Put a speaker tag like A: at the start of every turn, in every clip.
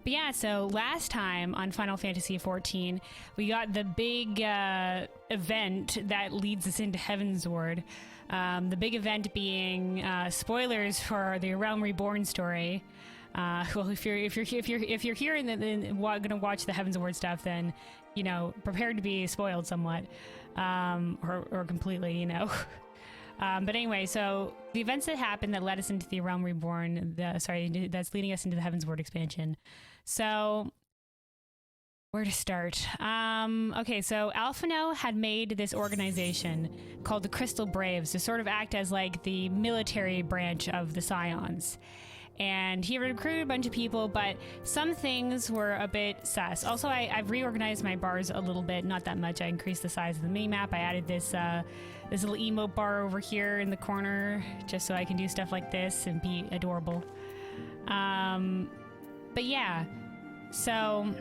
A: But yeah, so last time on Final Fantasy XIV, we got the big event that leads us into Heavensward. The big event being spoilers for the Realm Reborn story. Well, if you're here and then gonna watch the Heavensward stuff, then prepare to be spoiled somewhat, or completely, But anyway, so the events that happened that led us into the Realm Reborn, that's leading us into the Heavensward expansion. So, where to start? Okay, so Alphino had made this organization called the Crystal Braves to sort of act as like the military branch of the Scions. And he recruited a bunch of people, but some things were a bit sus. Also, I've reorganized my bars a little bit, not that much. I increased the size of the mini-map. I added this little emote bar over here in the corner, just so I can do stuff like this and be adorable. But yeah, so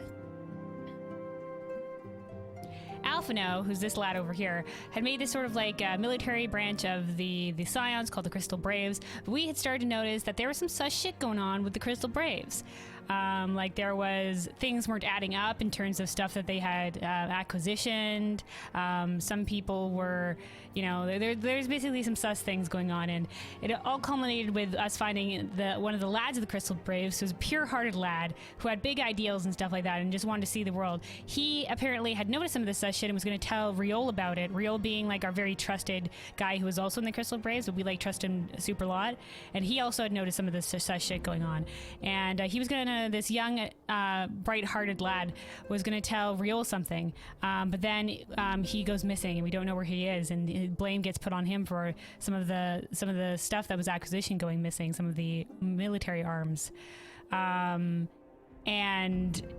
A: Alphino, who's this lad over here, had made this sort of like military branch of the Scions called the Crystal Braves. But we had started to notice that there was some sus shit going on with the Crystal Braves. Like there was things weren't adding up in terms of stuff that they had acquisitioned. Some people were, there's basically some sus things going on, and it all culminated with us finding one of the lads of the Crystal Braves, who was a pure-hearted lad who had big ideals and stuff like that, and just wanted to see the world. He apparently had noticed some of this sus shit and was going to tell Riol about it. Riol being like our very trusted guy who was also in the Crystal Braves, but we like trust him super lot, and he also had noticed some of this sus shit going on, and he was going to. This young, bright-hearted lad was going to tell Riol something, but then he goes missing, and we don't know where he is, and blame gets put on him for some of the stuff that was acquisition going missing, some of the military arms, and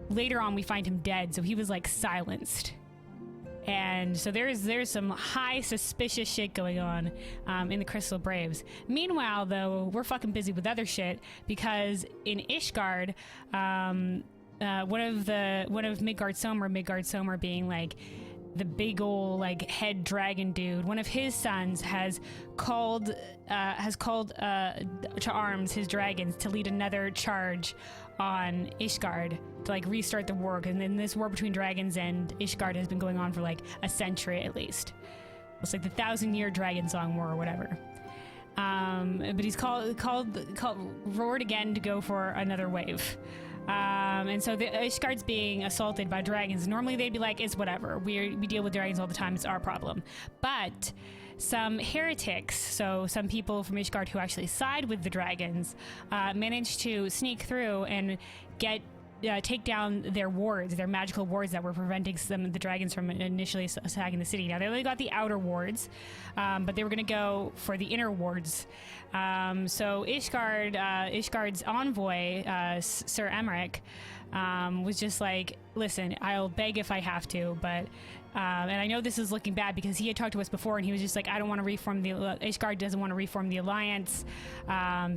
A: later on we find him dead, so he was like silenced. And so there's some high suspicious shit going on in the Crystal Braves. Meanwhile, though, we're fucking busy with other shit, because in Ishgard, one of Midgard Somer being like the big ol' like head dragon dude, one of his sons has called to arms his dragons to lead another charge on Ishgard to like restart the war, and then this war between dragons and Ishgard has been going on for like a century at least. It's like the 1,000-year Dragon Song War or whatever. But he's roared again to go for another wave. And so the Ishgard's being assaulted by dragons. Normally they'd be like, it's whatever. We deal with dragons all the time. It's our problem. But some heretics, so some people from Ishgard who actually side with the dragons, managed to sneak through and take down their wards, their magical wards that were preventing some of the dragons from initially attacking the city. Now, they only got the outer wards, but they were going to go for the inner wards. So Ishgard's envoy, Sir Emmerich, was just like, listen, I'll beg if I have to, but and I know this is looking bad because he had talked to us before, and he was just like, I don't want to reform Ishgard doesn't want to reform the alliance,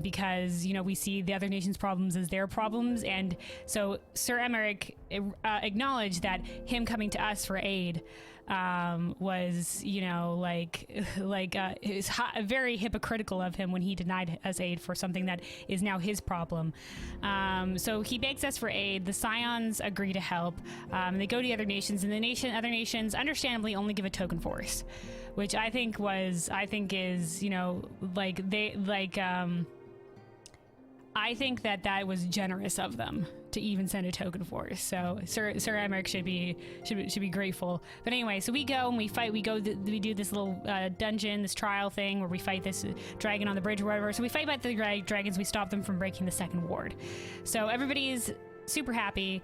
A: because we see the other nations' problems as their problems. And so Sir Emmerich acknowledged that him coming to us for aid was is very hypocritical of him when he denied us aid for something that is now his problem. So he begs us for aid. The Scions agree to help. They go to the other nations, and other nations understandably only give a token force, which I think is I think that was generous of them to even send a token force. So Sir Emmerich should be grateful. But anyway, so we go and we fight. We do this little dungeon, this trial thing where we fight this dragon on the bridge or whatever. So we fight by the dragons. We stop them from breaking the second ward. So everybody's super happy.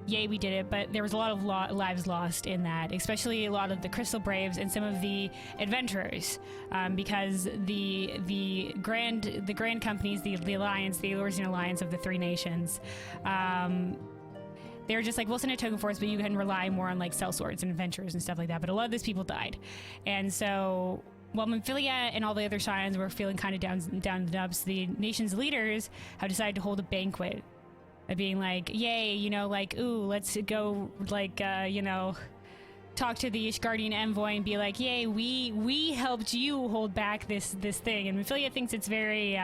A: Yay, we did it, but there was a lot of lives lost in that, especially a lot of the Crystal Braves and some of the adventurers, because the grand companies, the alliance, the Elorzian alliance of the three nations, they were just like, we'll send a token force, but you can rely more on like sellswords and adventurers and stuff like that. But a lot of these people died, and so while Memphilia and all the other Scions were feeling kind of down in the dumps, the nation's leaders have decided to hold a banquet. Being like, yay, ooh, let's go, talk to the Ishgardian envoy and be like, yay, we helped you hold back this thing. And Memphilia thinks it's very,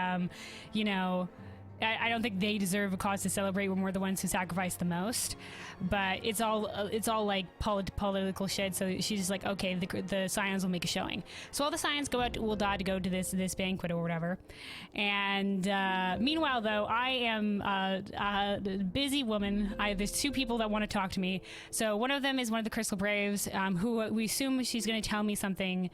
A: I don't think they deserve a cause to celebrate when we're the ones who sacrifice the most, but it's all like political shit. So she's just like, okay, the Scions will make a showing. So all the Scions go out to Uldad to go to this banquet or whatever. And meanwhile, though, I am a busy woman. There's two people that want to talk to me. So one of them is one of the Crystal Braves, who we assume she's going to tell me something.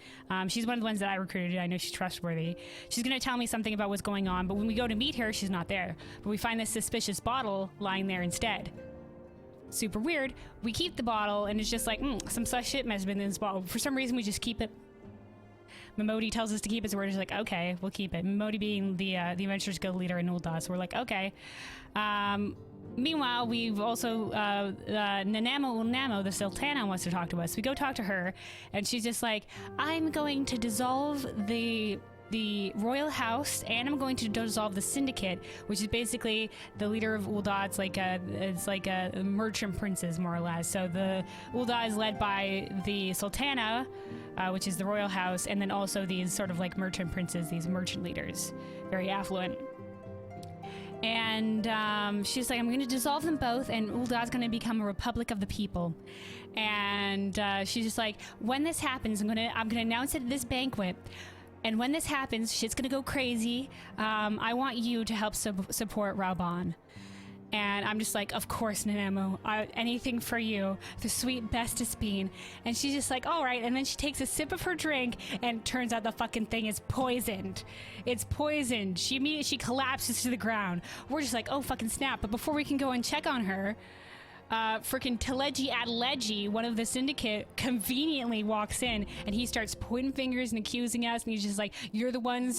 A: She's one of the ones that I recruited. I know she's trustworthy. She's going to tell me something about what's going on, but when we go to meet her, she's not there. But we find this suspicious bottle lying there instead. Super weird. We keep the bottle, and it's just like, some sus shit must have been in this bottle. For some reason, we just keep it. Momodi tells us to keep it, so we're just like, okay, we'll keep it. Momodi being the Adventurers Guild leader in Uldad, so we're like, okay. Meanwhile, we've also, Nanamo, the Sultana, wants to talk to us. We go talk to her, and she's just like, I'm going to dissolve the royal house, and I'm going to dissolve the syndicate, which is basically the leader of Uldad. It's like a merchant princes, more or less. So the Uldad is led by the Sultana, which is the royal house, and then also these sort of like merchant princes, these merchant leaders, very affluent. And she's like, I'm going to dissolve them both, and Uldad's going to become a republic of the people. And she's just like, when this happens, I'm gonna announce it at this banquet. And when this happens, shit's gonna go crazy. I want you to help support Raubahn. And I'm just like, of course, Nanamo, anything for you, the sweet bestest bean. And she's just like, all right. And then she takes a sip of her drink, and turns out the fucking thing is poisoned. It's poisoned. She collapses to the ground. We're just like, oh, fucking snap. But before we can go and check on her, freaking Teleji Adeleji, one of the syndicate, conveniently walks in, and he starts pointing fingers and accusing us, and he's just like, you're the one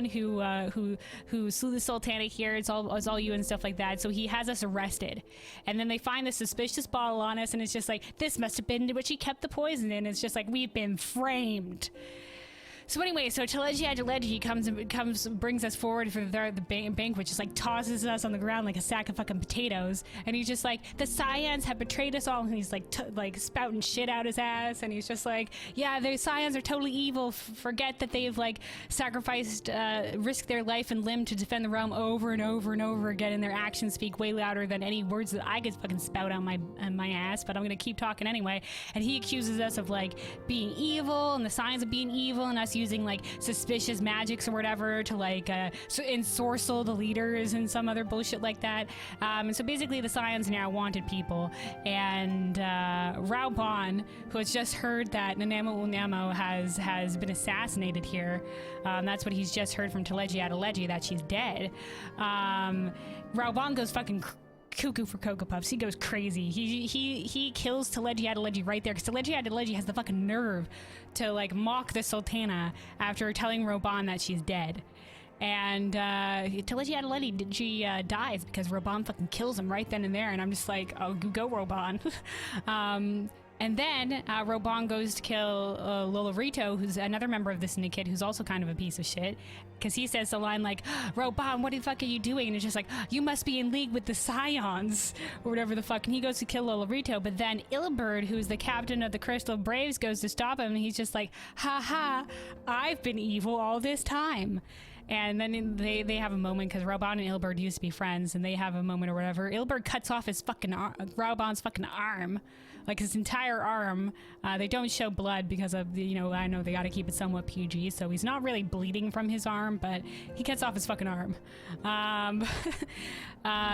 A: who slew the Sultana here, it's all you and stuff like that. So he has us arrested, and then they find this suspicious bottle on us, and it's just like, this must have been what she kept the poison in. It's just like, we've been framed. So anyway, so Teleji Adeleji brings us forward for the banquet, just like tosses us on the ground like a sack of fucking potatoes, and he's just like, the Scions have betrayed us all, and he's like spouting shit out his ass, and he's just like, yeah, the Scions are totally evil. Forget that they've like sacrificed, risked their life and limb to defend the realm over and over and over again, and their actions speak way louder than any words that I could fucking spout out my ass. But I'm gonna keep talking anyway. And he accuses us of like being evil, and the Scions of being evil, and us using like suspicious magics or whatever to like ensorcel the leaders and some other bullshit like that. And so basically the Scions now wanted people, and Raubahn, who has just heard that Nanamo has been assassinated here, that's what he's just heard from Teleji Adeleji, that she's dead. Raubahn goes fucking cuckoo for Cocoa Puffs. He goes crazy. He kills Teleji Adeleji right there, because Teleji Adeleji has the fucking nerve to like mock the Sultana after telling Raubahn that she's dead. And Teleji Adeleji, she dies because Raubahn fucking kills him right then and there, and I'm just like, oh, go Raubahn. And then Raubahn goes to kill Lolorito, who's another member of the syndicate, who's also kind of a piece of shit, because he says the line like, Raubahn, what the fuck are you doing? And it's just like, you must be in league with the Scions, or whatever the fuck. And he goes to kill Lolorito, but then Ilberd, who's the captain of the Crystal Braves, goes to stop him, and he's just like, ha, I've been evil all this time. And then they have a moment, because Raubahn and Ilberd used to be friends, and they have a moment or whatever. Ilberd cuts off his fucking Raubahn's fucking arm, like his entire arm. They don't show blood because of the, I know they got to keep it somewhat PG, so he's not really bleeding from his arm, but he cuts off his fucking arm.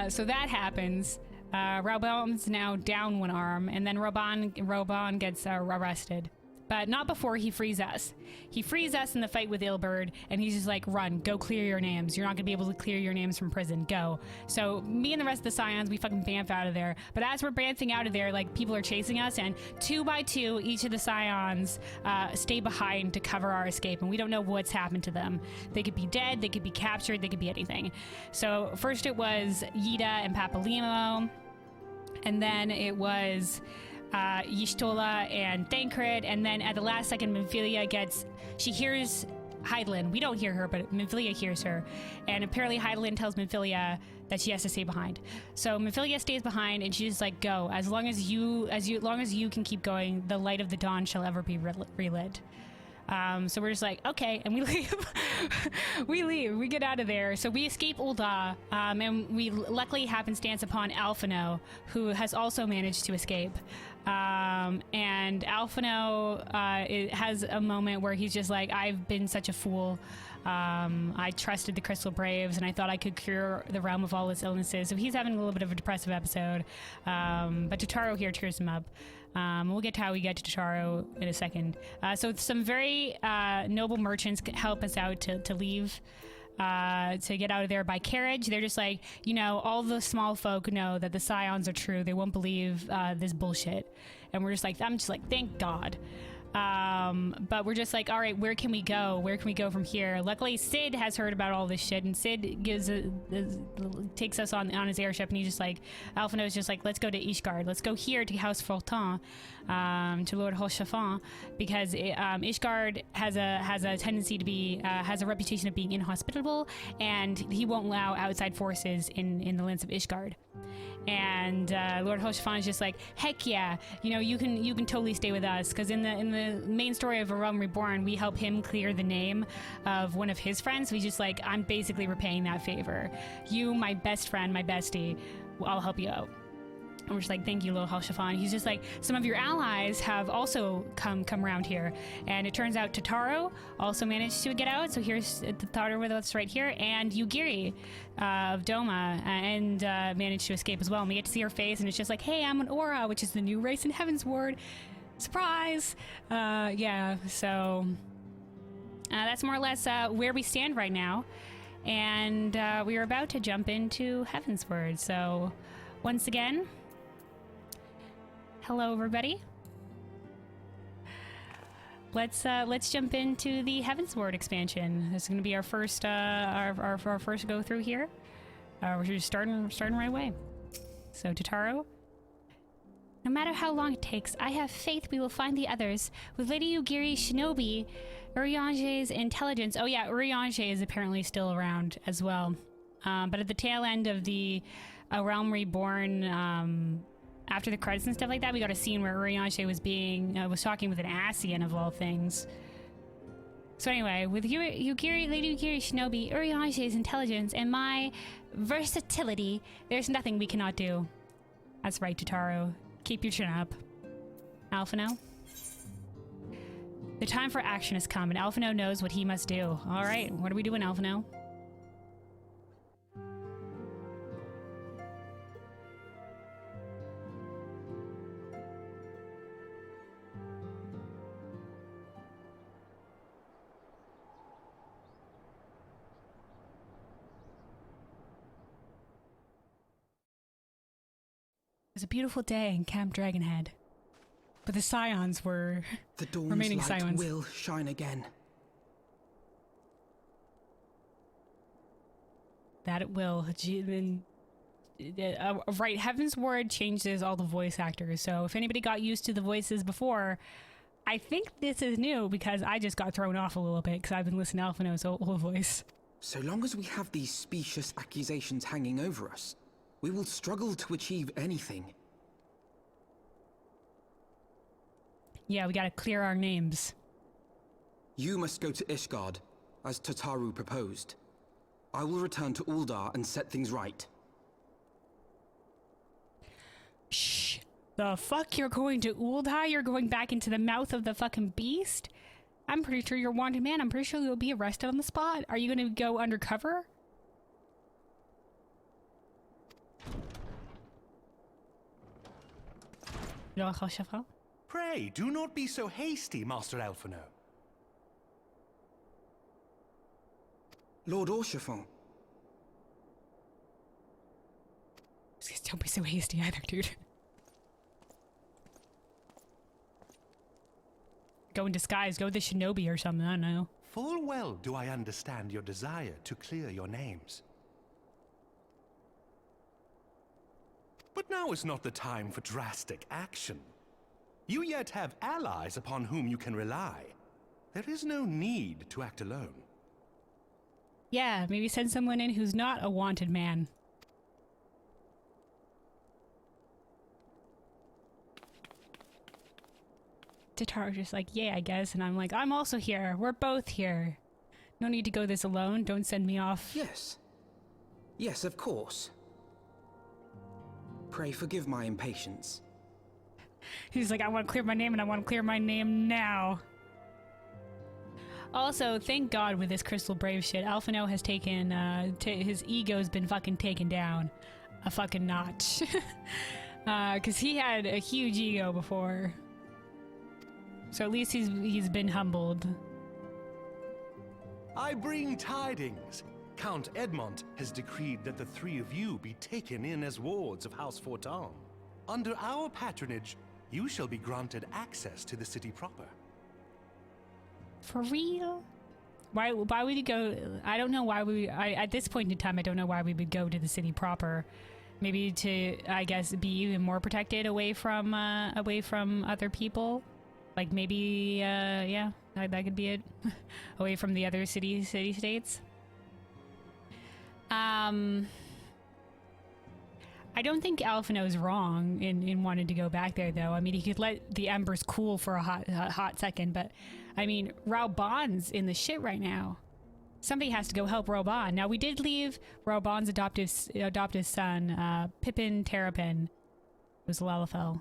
A: So that happens. Raubahn's now down one arm, and then Raubahn gets arrested. But not before he frees us. He frees us in the fight with Ilberd, and he's just like, run, go clear your names. You're not gonna be able to clear your names from prison, go. So me and the rest of the Scions, we fucking bamf out of there. But as we're bamfing out of there, like, people are chasing us, and 2 by 2, each of the Scions stay behind to cover our escape, and we don't know what's happened to them. They could be dead, they could be captured, they could be anything. So first it was Yida and Papalimo, and then it was Y'shtola and Thancred, and then at the last second Minfilia she hears Hydaelyn. We don't hear her, but Minfilia hears her, and apparently Hydaelyn tells Minfilia that she has to stay behind. So Minfilia stays behind, and she's like, go, as long as you can keep going, the light of the dawn shall ever be relit. So we're just like, okay, and we leave. We leave. We get out of there. So we escape Ul'dah, and we luckily happenstance upon Alphino, who has also managed to escape. And Alphino has a moment where he's just like, I've been such a fool. I trusted the Crystal Braves, and I thought I could cure the realm of all its illnesses. So he's having a little bit of a depressive episode. But Totaro here cheers him up. We'll get to how we get to Totaro in a second. So some very noble merchants help us out to leave, to get out of there by carriage. They're just like, you know, all the small folk know that the Scions are true. They won't believe this bullshit. And we're just like, I'm just like, thank God. But we're just like, all right, where can we go? Where can we go from here? Luckily, Sid has heard about all this shit, and Sid takes us on his airship, and he's just like, Alphino's just like, let's go to Ishgard. Let's go here to House Fortemps, to Lord Haurchefant, because Ishgard has a tendency to be, has a reputation of being inhospitable, and he won't allow outside forces in the lands of Ishgard. And Lord Haurchefant is just like, heck yeah, you know, you can totally stay with us, because in the main story of A Realm Reborn, we help him clear the name of one of his friends. So he's just like, I'm basically repaying that favor. You, my best friend, my bestie, I'll help you out. And we're just like, thank you, Lord Haurchefant. He's just like, some of your allies have also come around here. And it turns out Totaro also managed to get out. So here's Totaro with us right here. And Yugiri of Doma and managed to escape as well. And we get to see her face, and it's just like, hey, I'm an Aura, which is the new race in Heavensward. Surprise! Yeah, so that's more or less where we stand right now. And we are about to jump into Heavensward. So once again, hello everybody. Let's jump into the Heavensward expansion. This is going to be our first our first go through here. We're just starting right away. So Totaro, no matter how long it takes, I have faith we will find the others. With Lady Yugiri Shinobi, Urianger's intelligence. Oh yeah, Urianger is apparently still around as well. But at the tail end of the A Realm Reborn, after the credits and stuff like that, we got a scene where Urianger was talking with an Ascian of all things. So anyway, with Lady Yugiri Shinobi, Urianger's intelligence, and my versatility, there's nothing we cannot do. That's right, Totaro. Keep your chin up. Alphino? The time for action has come, and Alphino knows what he must do. Alright, what are we doing, Alphino? It was a beautiful day in Camp Dragonhead, but the Scions were
B: the dawn's
A: remaining
B: light
A: Scions.
B: Will shine again.
A: That it will. Right, Heavensward changes all the voice actors, so if anybody got used to the voices before, I think this is new, because I just got thrown off a little bit because I've been listening to Alphino's old voice.
B: So long as we have these specious accusations hanging over us, we will struggle to achieve anything.
A: Yeah, we gotta clear our names.
B: You must go to Ishgard, as Totaro proposed. I will return to Ul'dah and set things right.
A: Shh. The fuck? You're going to Ul'dah? You're going back into the mouth of the fucking beast? I'm pretty sure you're a wanted man. I'm pretty sure you'll be arrested on the spot. Are you gonna go undercover? Lord Haurchefant?
C: Pray, do not be so hasty, Master Alphino.
B: Lord Haurchefant.
A: Don't be so hasty either, dude. Go in disguise, go with the shinobi or something, I don't know.
C: Full well do I understand your desire to clear your names. But now is not the time for drastic action. You yet have allies upon whom you can rely. There is no need to act alone.
A: Yeah, maybe send someone in who's not a wanted man. Tataru's just like, yeah, I guess. And I'm like, I'm also here. We're both here. No need to go this alone. Don't send me off.
B: Yes. Yes, of course. Pray forgive my impatience.
A: He's like, I want to clear my name, and I want to clear my name now. Also, thank God with this Crystal Brave shit, Alphino has taken, his ego's been fucking taken down a fucking notch. Because he had a huge ego before. So at least he's been humbled.
C: I bring tidings. Count Edmont has decreed that the three of you be taken in as wards of House Fortemps. Under our patronage, you shall be granted access to the city proper.
A: For real? Why would we go? I don't know why at this point in time, I don't know why we would go to the city proper. Maybe to, I guess, be even more protected away from other people. Like maybe, yeah, that could be it. Away from the other city-states. I don't think Alphino's wrong in wanting to go back there, though. I mean, he could let the embers cool for a hot second, but I mean, Raubon's in the shit right now. Somebody has to go help Raubon. Now, we did leave Raubon's adoptive son, Pippin Terrapin, was Lalafell,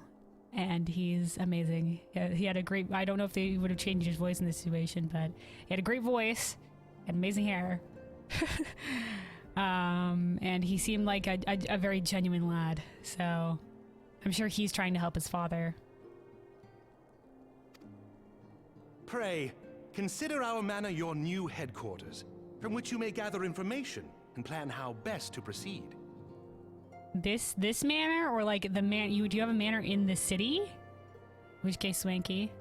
A: and he's amazing. He had a great. I don't know if they would have changed his voice in this situation, but he had a great voice and amazing hair. And he seemed like a very genuine lad, so I'm sure he's trying to help his father.
C: Pray, consider our manor your new headquarters, from which you may gather information and plan how best to proceed.
A: This manor, or like the man? Do you have a manor in the city? In which case, swanky.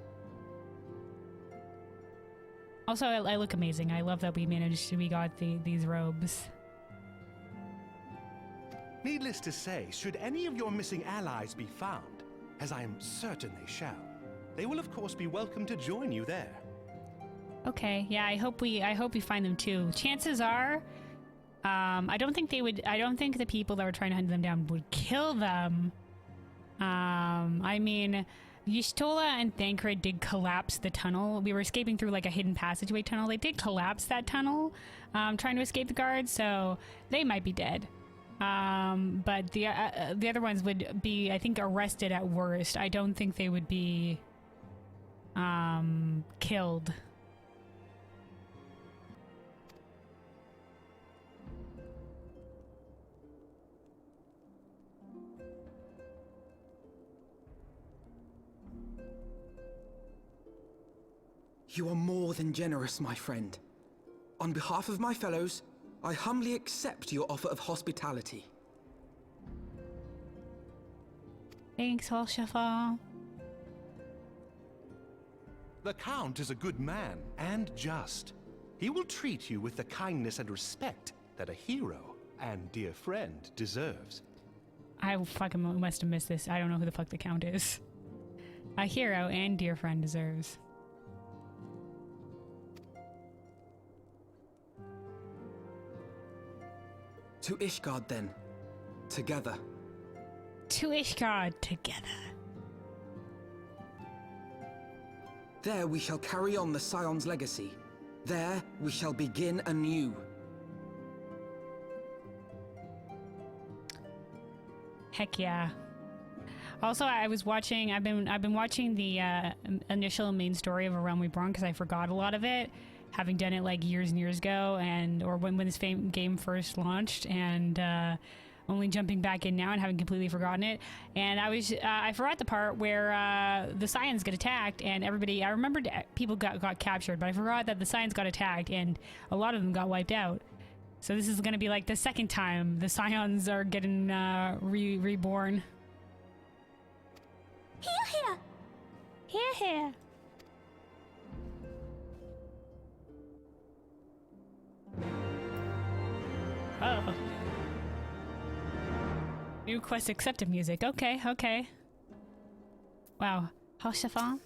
A: Also, I look amazing. I love that we got these robes.
C: Needless to say, should any of your missing allies be found, as I am certain they shall, they will of course be welcome to join you there.
A: Okay, yeah, I hope we find them too. Chances are, I don't think the people that were trying to hunt them down would kill them. I mean, Y'shtola and Thancred did collapse the tunnel. We were escaping through like a hidden passageway tunnel. They did collapse that tunnel, trying to escape the guards, so they might be dead. But the other ones would be, I think, arrested at worst. I don't think they would be killed.
B: You are more than generous, my friend. On behalf of my fellows, I humbly accept your offer of hospitality.
A: Thanks, Haurchefant.
C: The Count is a good man and just. He will treat you with the kindness and respect that a hero and dear friend deserves.
A: I fucking must have missed this. I don't know who the fuck the Count is. A hero and dear friend deserves.
B: To Ishgard, then. Together.
A: To Ishgard, together.
B: There we shall carry on the Scion's legacy. There we shall begin anew.
A: Heck yeah. Also, I've been watching the initial main story of A Realm Reborn because I forgot a lot of it, having done it like years and years ago, or when this game first launched, and only jumping back in now and having completely forgotten it. And I forgot the part where the Scions get attacked, and everybody. I remembered people got captured, but I forgot that the Scions got attacked, and a lot of them got wiped out. So this is going to be like the second time the Scions are getting reborn. Here. Oh. New quest accepted music. Okay. Wow. Haurchefant?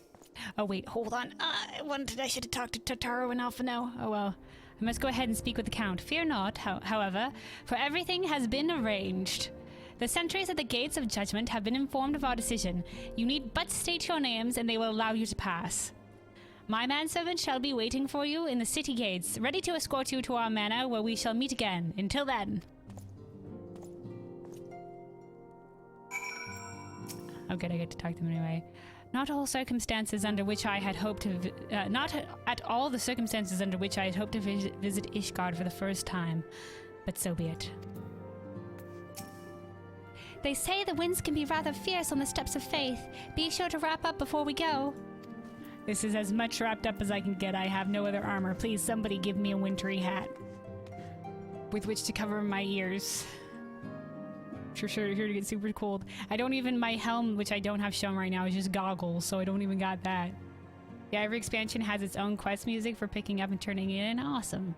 A: Oh wait, hold on. I should have talked to Tataru and Alphino. Oh well. I must go ahead and speak with the Count. Fear not, however, for everything has been arranged. The sentries at the gates of judgment have been informed of our decision. You need but state your names and they will allow you to pass. My manservant shall be waiting for you in the city gates, ready to escort you to our manor where we shall meet again. Until then. Oh good, I get to talk to them anyway. Not all circumstances under which I had hoped to... not at all the circumstances under which I had hoped to visit Ishgard for the first time. But so be it. They say the winds can be rather fierce on the steps of faith. Be sure to wrap up before we go. This is as much wrapped up as I can get. I have no other armor. Please, somebody give me a wintry hat with which to cover my ears. Sure, here to get super cold. I don't even, my helm, which I don't have shown right now, is just goggles, so I don't even got that. Yeah, every expansion has its own quest music for picking up and turning it in. Awesome.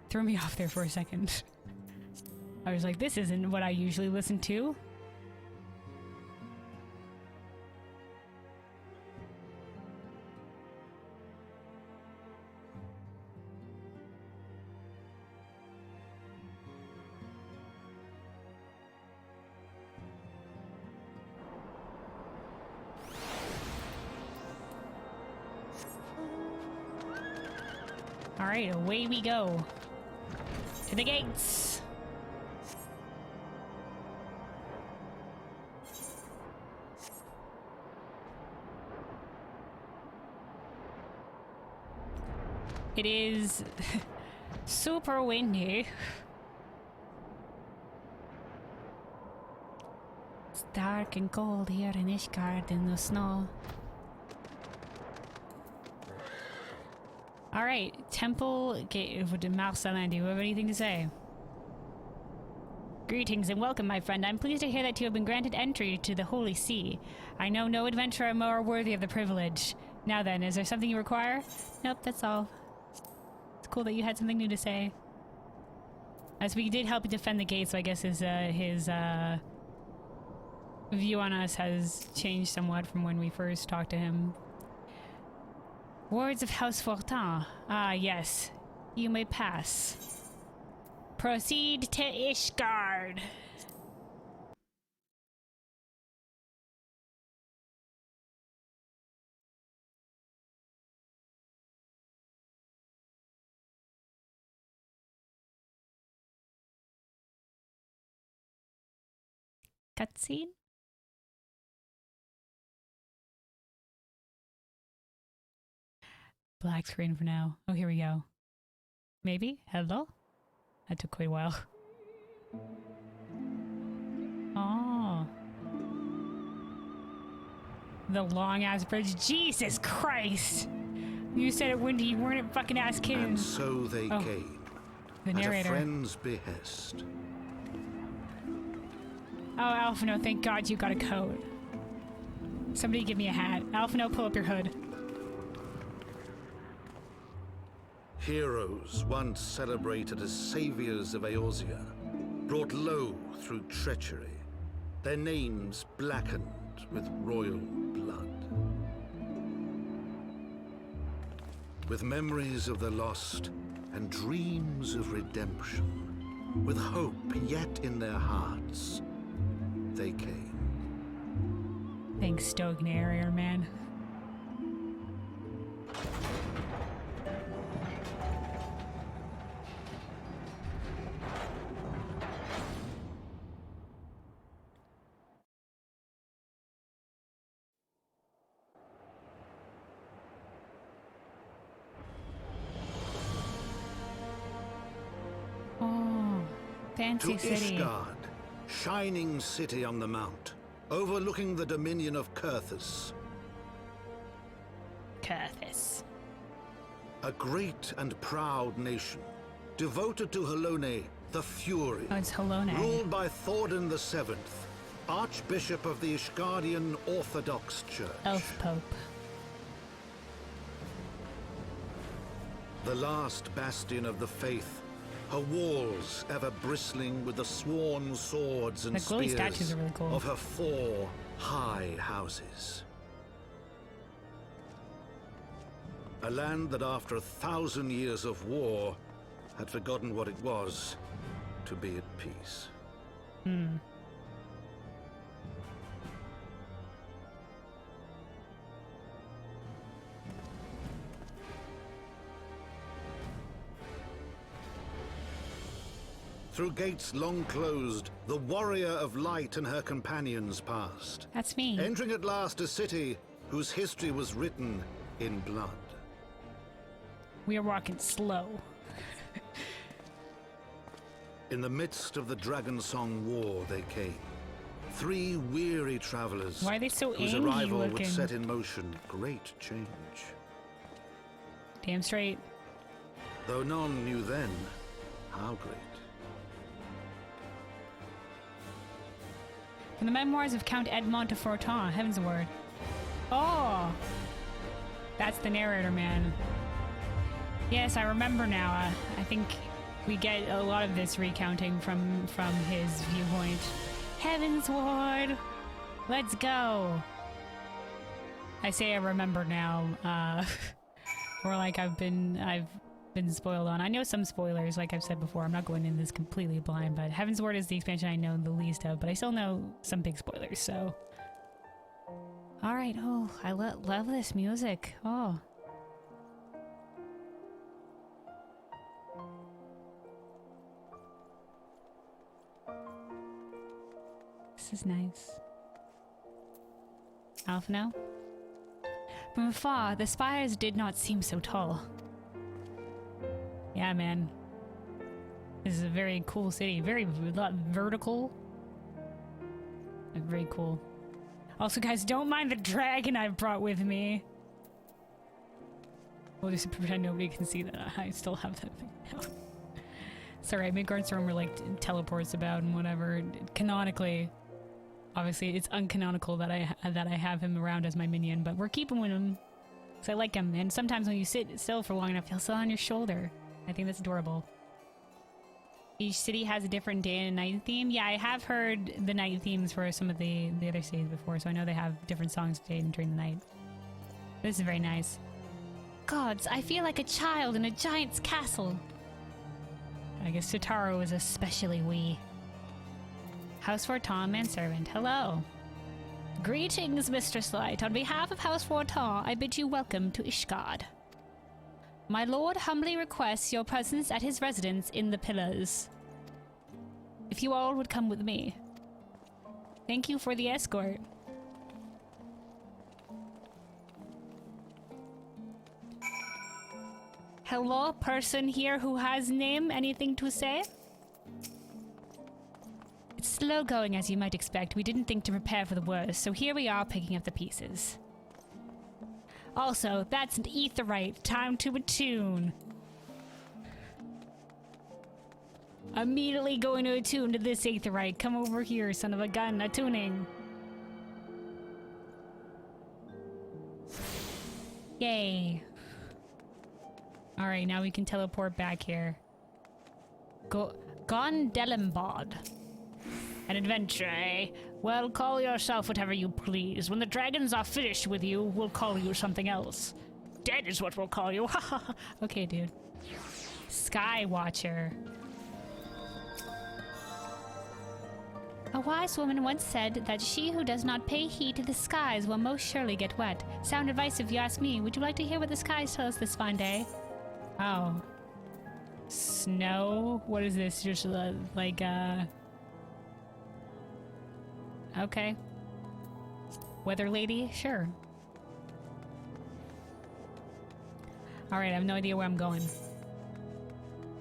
A: Threw me off there for a second. I was like, this isn't what I usually listen to. Alright, away we go. To the gates! It is super windy. It's dark and cold here in Ishgard in the snow. Alright, Temple Gate of Marcelan, do you have anything to say? Greetings and welcome, my friend. I'm pleased to hear that you have been granted entry to the Holy See. I know no adventurer more worthy of the privilege. Now then, is there something you require? Nope, that's all. It's cool that you had something new to say. As we did help you defend the gate, so I guess his view on us has changed somewhat from when we first talked to him. Words of House Fortemps. Ah, yes. You may pass. Proceed to Ishgard. Cutscene? Black screen for now. Oh, here we go. Maybe? Hello? That took quite a while. Oh. The long-ass bridge. Jesus Christ! You said it windy, you weren't fucking ass kidding.
D: And so they came.
A: The narrator.
D: At a friend's behest.
A: Oh, Alphino, thank God you got a coat. Somebody give me a hat. Alphino, pull up your hood.
D: Heroes once celebrated as saviors of Eorzea, brought low through treachery, their names blackened with royal blood. With memories of the lost and dreams of redemption, with hope yet in their hearts, they came.
A: Thanks, Stoke Narrator, man. Fancy
D: to
A: city.
D: Ishgard, shining city on the mount, overlooking the dominion of Kurthus.
A: Kurthus.
D: A great and proud nation, devoted to Halone, the Fury.
A: Oh, it's Halone.
D: Ruled by Thordan VII, Archbishop of the Ishgardian Orthodox Church.
A: Elf Pope.
D: The last bastion of the faith, her walls ever bristling with the sworn swords and
A: The glowy statues
D: spears
A: are really cool.
D: of her 4 high houses. A land that after 1,000 years of war had forgotten what it was to be at peace. through gates long closed, the warrior of light and her companions passed.
A: That's me.
D: Entering at last a city whose history was written in blood.
A: We are walking slow.
D: In the midst of the Dragon Song War they came. 3 weary travelers.
A: Why are they so
D: whose
A: angry
D: arrival
A: looking?
D: would set in motion great change.
A: Damn straight.
D: Though none knew then how great.
A: From the memoirs of Count Edmont of Fortemps, Heavensward. Oh! That's the narrator, man. Yes, I remember now. I think we get a lot of this recounting from his viewpoint. Heavensward! Let's go! I say I remember now, or like I've been spoiled on. I know some spoilers, like I've said before. I'm not going in this completely blind, but Heavensward is the expansion I know the least of, but I still know some big spoilers, so. Alright, oh, I love this music. Oh. This is nice. Alphino? From afar, the spires did not seem so tall. Yeah, man. This is a very cool city. Very vertical. Very cool. Also, guys, don't mind the dragon I brought with me. We'll just pretend nobody can see that I still have that thing now. Sorry, Midgard's room were like teleports about and whatever. Canonically, obviously, it's uncanonical that I have him around as my minion, but we're keeping with him because I like him. And sometimes when you sit still for long enough, he'll sit on your shoulder. I think that's adorable. Each city has a different day and night theme. Yeah, I have heard the night themes for some of the other cities before, so I know they have different songs day and during the night. This is very nice. Gods, I feel like a child in a giant's castle. I guess Totaro is especially wee. House Fortemps, manservant. Hello. Greetings, Mistress Light. On behalf of House Fortemps, I bid you welcome to Ishgard. My lord humbly requests your presence at his residence in the Pillars. If you all would come with me. Thank you for the escort. Hello, person here who has name. Anything to say? It's slow going, as you might expect. We didn't think to prepare for the worst, so here we are picking up the pieces. Also, that's an aetheryte. Time to attune. Immediately going to attune to this aetheryte. Come over here, son of a gun. Attuning. Yay. Alright, now we can teleport back here. Gondelembod. An adventure, eh? Well, call yourself whatever you please. When the dragons are finished with you, we'll call you something else. Dead is what we'll call you. Okay, dude. Sky Watcher. A wise woman once said that she who does not pay heed to the skies will most surely get wet. Sound advice if you ask me. Would you like to hear what the skies tell us this fine day? Oh. Snow? What is this? Just okay. Weather lady? Sure. Alright, I have no idea where I'm going.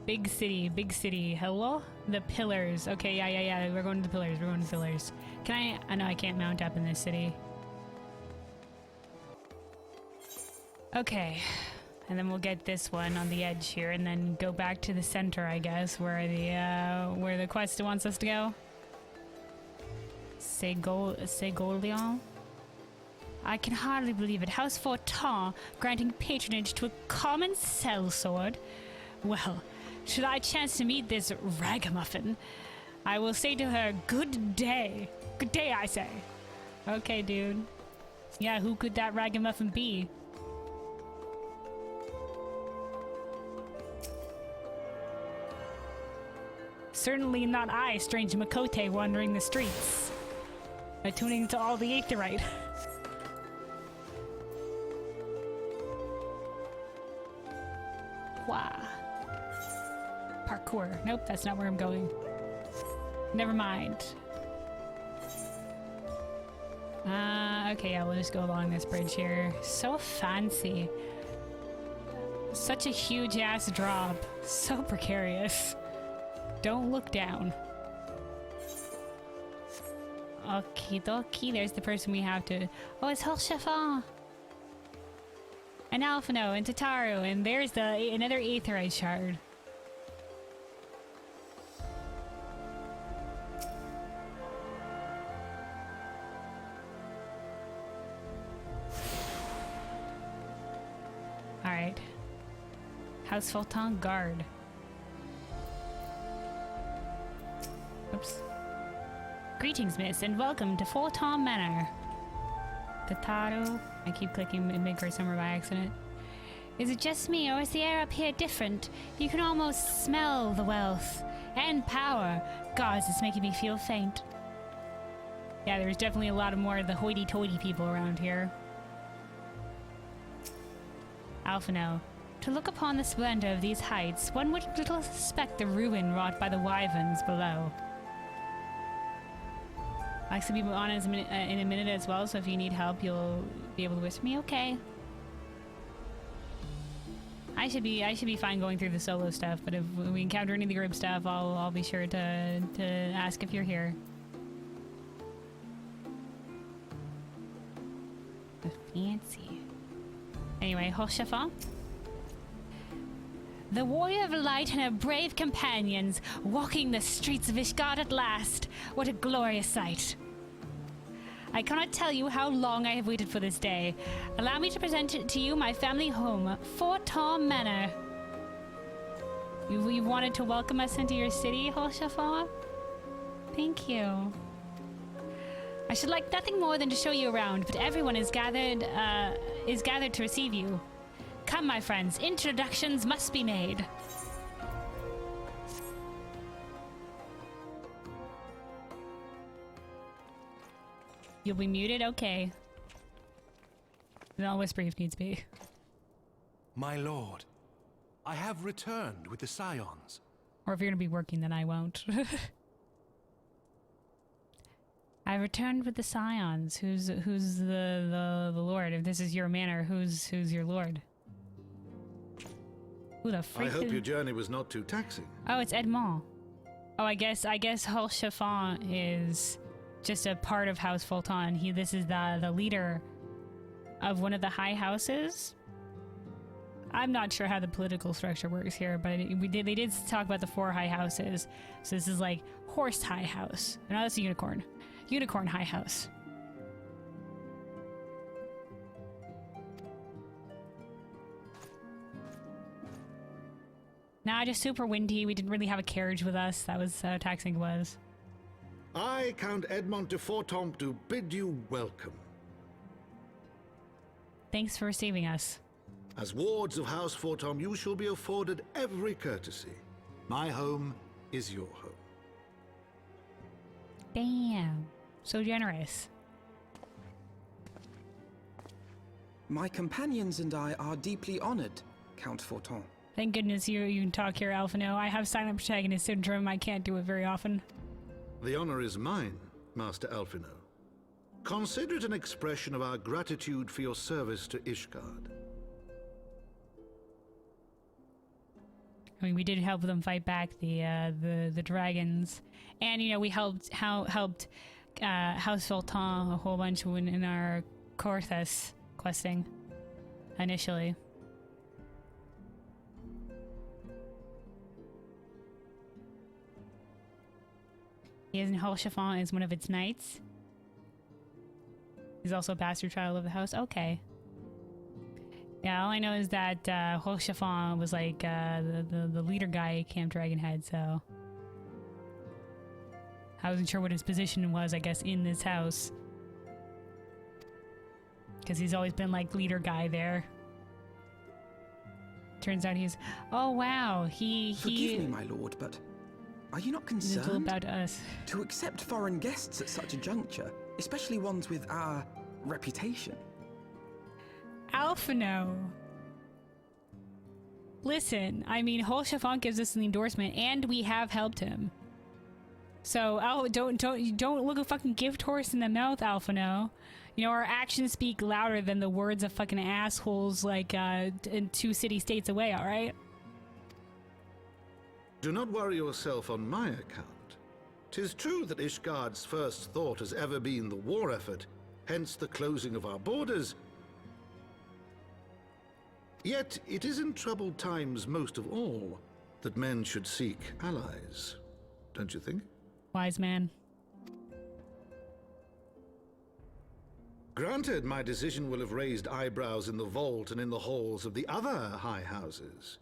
A: Big city, big city. Hello? The pillars. Okay, yeah. We're going to the pillars. We're going to the pillars. Can I know I can't mount up in this city. Okay. And then we'll get this one on the edge here and then go back to the center, I guess, where the quest wants us to go. Segolion? I can hardly believe it. House Fortemps granting patronage to a common sellsword? Well, should I chance to meet this ragamuffin, I will say to her, good day. Good day, I say. Okay, dude. Yeah, who could that ragamuffin be? Certainly not I, strange Makote wandering the streets. Attuning to all the aetheryte. Wow. Parkour. Nope, that's not where I'm going. Never mind. Okay, yeah, we'll just go along this bridge here. So fancy. Such a huge ass drop. So precarious. Don't look down. Okie dokie, there's the person we have to... Oh, it's Haurchefant! And Alphino, and Tataru, and there's another Aetheryte shard. Alright. House Fortemps guard. Oops. Greetings, miss, and welcome to Fortemps Manor. Tataru. I keep clicking mid-grade somewhere by accident. Is it just me, or is the air up here different? You can almost smell the wealth and power. Gods, it's making me feel faint. Yeah, there's definitely a lot of more of the hoity-toity people around here. Alphino. To look upon the splendor of these heights, one would little suspect the ruin wrought by the wyverns below. I'll actually be on in a minute as well, so if you need help, you'll be able to whisper me. Okay. I should be fine going through the solo stuff, but if we encounter any of the group stuff, I'll be sure to ask if you're here. Fancy. Anyway, Haurchefant. The warrior of light and her brave companions walking the streets of Ishgard at last. What a glorious sight. I cannot tell you how long I have waited for this day. Allow me to present to you my family home, Fortemps Manor. You wanted to welcome us into your city, Haurchefant? Thank you. I should like nothing more than to show you around, but everyone is gathered to receive you. Come, my friends, introductions must be made. You'll be muted? Okay. Then I'll whisper if needs be.
C: My lord, I have returned with the Scions.
A: Or if you're gonna be working, then I won't. I returned with the Scions. Who's the lord? If this is your manor, who's your lord? Who the freak?
D: I hope your journey was not too taxing.
A: Oh, it's Edmont. Oh, I guess Haurchefant is just a part of House Fortemps. This is the leader of one of the high houses. I'm not sure how the political structure works here, but they did talk about the 4 high houses. So this is like horse high house. No, that's a unicorn. Unicorn high house. Nah, just super windy. We didn't really have a carriage with us. That was how taxing it was.
D: I, Count Edmont de Fortemps, do bid you welcome.
A: Thanks for receiving us.
D: As wards of House Fortemps, you shall be afforded every courtesy. My home is your home.
A: Damn. So generous.
B: My companions and I are deeply honored, Count Fortemps.
A: Thank goodness you can talk here, Alphino. I have silent protagonist syndrome. I can't do it very often.
D: The honor is mine, Master Alphino. Consider it an expression of our gratitude for your service to Ishgard.
A: I mean, we did help them fight back the dragons, and you know we helped House Fortemps a whole bunch in our Corthus questing initially. Haurchefant is one of its knights. He's also a bastard child of the house. Okay. Yeah, all I know is that Haurchefant was like the leader guy at Camp Dragonhead, so I wasn't sure what his position was, I guess, in this house. Because he's always been like leader guy there. Turns out he's... Oh, wow.
B: Forgive me, my lord, but are you not concerned?
A: It's all about us.
B: To accept foreign guests at such a juncture, especially ones with our reputation.
A: Alphino. Listen, I mean, Haurchefant gives us an endorsement, and we have helped him. So, don't look a fucking gift horse in the mouth, Alphino. You know, our actions speak louder than the words of fucking assholes like in 2 city-states away, alright?
D: Do not worry yourself on my account. 'Tis true that Ishgard's first thought has ever been the war effort, hence the closing of our borders. Yet it is in troubled times most of all that men should seek allies, don't you think?
A: Wise man.
D: Granted, my decision will have raised eyebrows in the vault and in the halls of the other high houses.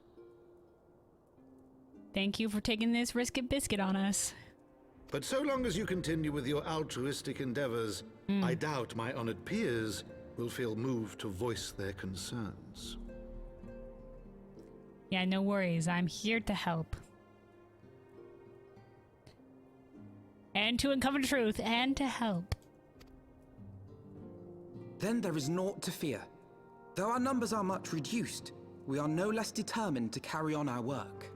A: Thank you for taking this biscuit on us.
D: But so long as you continue with your altruistic endeavors, I doubt my honored peers will feel moved to voice their concerns.
A: Yeah, no worries. I'm here to help. And to uncover the truth, and to help.
B: Then there is naught to fear. Though our numbers are much reduced, we are no less determined to carry on our work.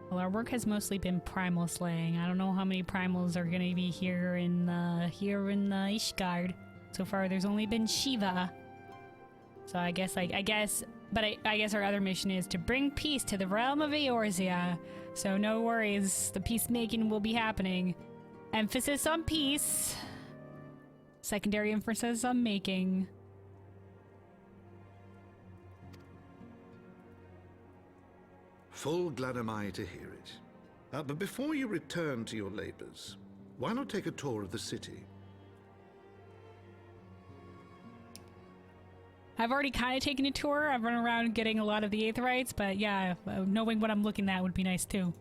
A: Well, our work has mostly been primal slaying. I don't know how many primals are going to be here in Ishgard. So far, there's only been Shiva. So I guess I guess our other mission is to bring peace to the realm of Eorzea. So no worries, the peacemaking will be happening. Emphasis on peace. Secondary emphasis on making.
D: Full glad am I to hear it. But before you return to your labors, why not take a tour of the city?
A: I've already kind of taken a tour. I've run around getting a lot of the Aetherites, but yeah, knowing what I'm looking at would be nice too.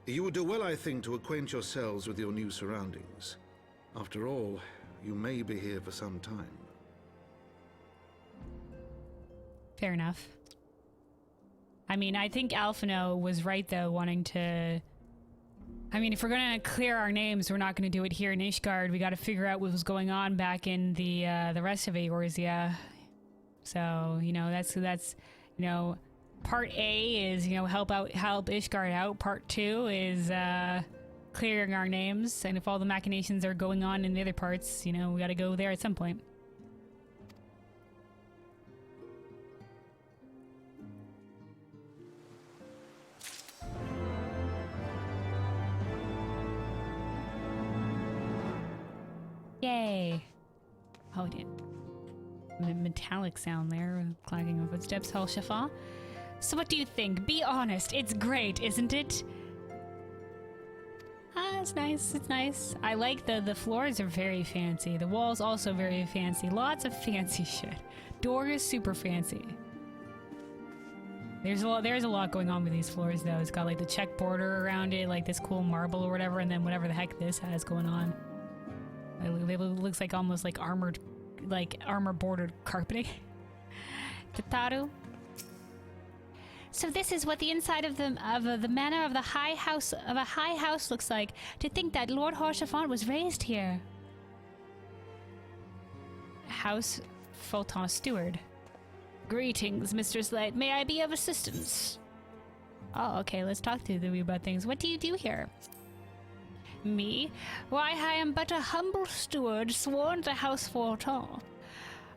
D: You would do well, I think, to acquaint yourselves with your new surroundings. After all, you may be here for some time.
A: Fair enough. I mean, I think Alphino was right, though, wanting to... I mean, if we're gonna clear our names, we're not gonna do it here in Ishgard. We gotta figure out what was going on back in the rest of Eorzea. So, you know, that's, you know, part A is, you know, help Ishgard out. Part 2 is, clearing our names. And if all the machinations are going on in the other parts, you know, we gotta go there at some point. Yay! Oh, it did. Metallic sound there, clanging of footsteps, Haurchefant. So what do you think? Be honest, it's great, isn't it? Ah, it's nice, it's nice. I like the floors are very fancy. The walls also very fancy. Lots of fancy shit. Door is super fancy. There's a lot going on with these floors though. It's got like the check border around it, like this cool marble or whatever, and then whatever the heck this has going on. It looks like almost like armor bordered carpeting. Tataru. So this is what the inside of the manor of a high house looks like. To think that Lord Haurchefant was raised here. House Fortemps steward. Greetings, Mistress Light. May I be of assistance? Oh, okay. Let's talk to you about things. What do you do here? Me? Why, I am but a humble steward sworn to House Fortemps.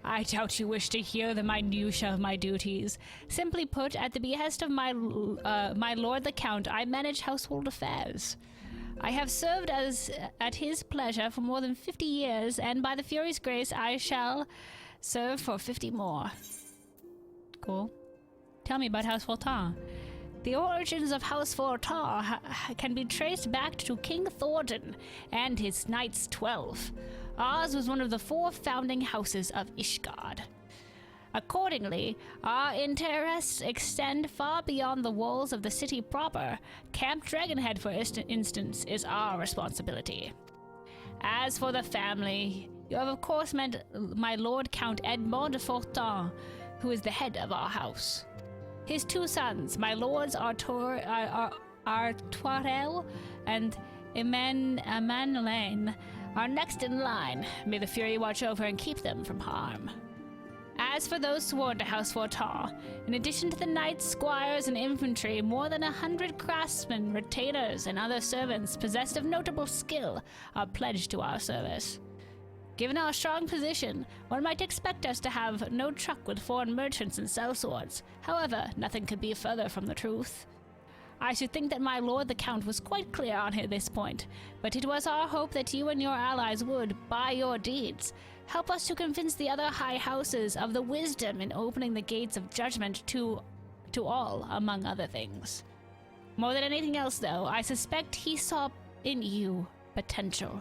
A: I doubt you wish to hear the minutiae of my duties. Simply put, at the behest of my lord the Count, I manage household affairs. I have served at his pleasure for more than 50 years, and by the Fury's grace, I shall serve for 50 more. Cool. Tell me about House Fortemps. The origins of House Fortemps can be traced back to King Thordan and his Knights 12. Ours was one of the 4 founding houses of Ishgard. Accordingly, our interests extend far beyond the walls of the city proper. Camp Dragonhead, for instance, is our responsibility. As for the family, you have of course met my Lord Count Edmont de Fortemps, who is the head of our house. His 2 sons, my lords Artoirel and Emmanuelaine, are next in line. May the Fury watch over and keep them from harm. As As for those sworn to House Fortemps, in addition to the knights, squires, and infantry, more than 100 craftsmen, retainers, and other servants possessed of notable skill are pledged to our service. Given our strong position, one might expect us to have no truck with foreign merchants and sellswords. However, nothing could be further from the truth. I should think that my lord the Count was quite clear on this point, but it was our hope that you and your allies would, by your deeds, help us to convince the other high houses of the wisdom in opening the gates of judgment to all, among other things. More than anything else, though, I suspect he saw in you potential.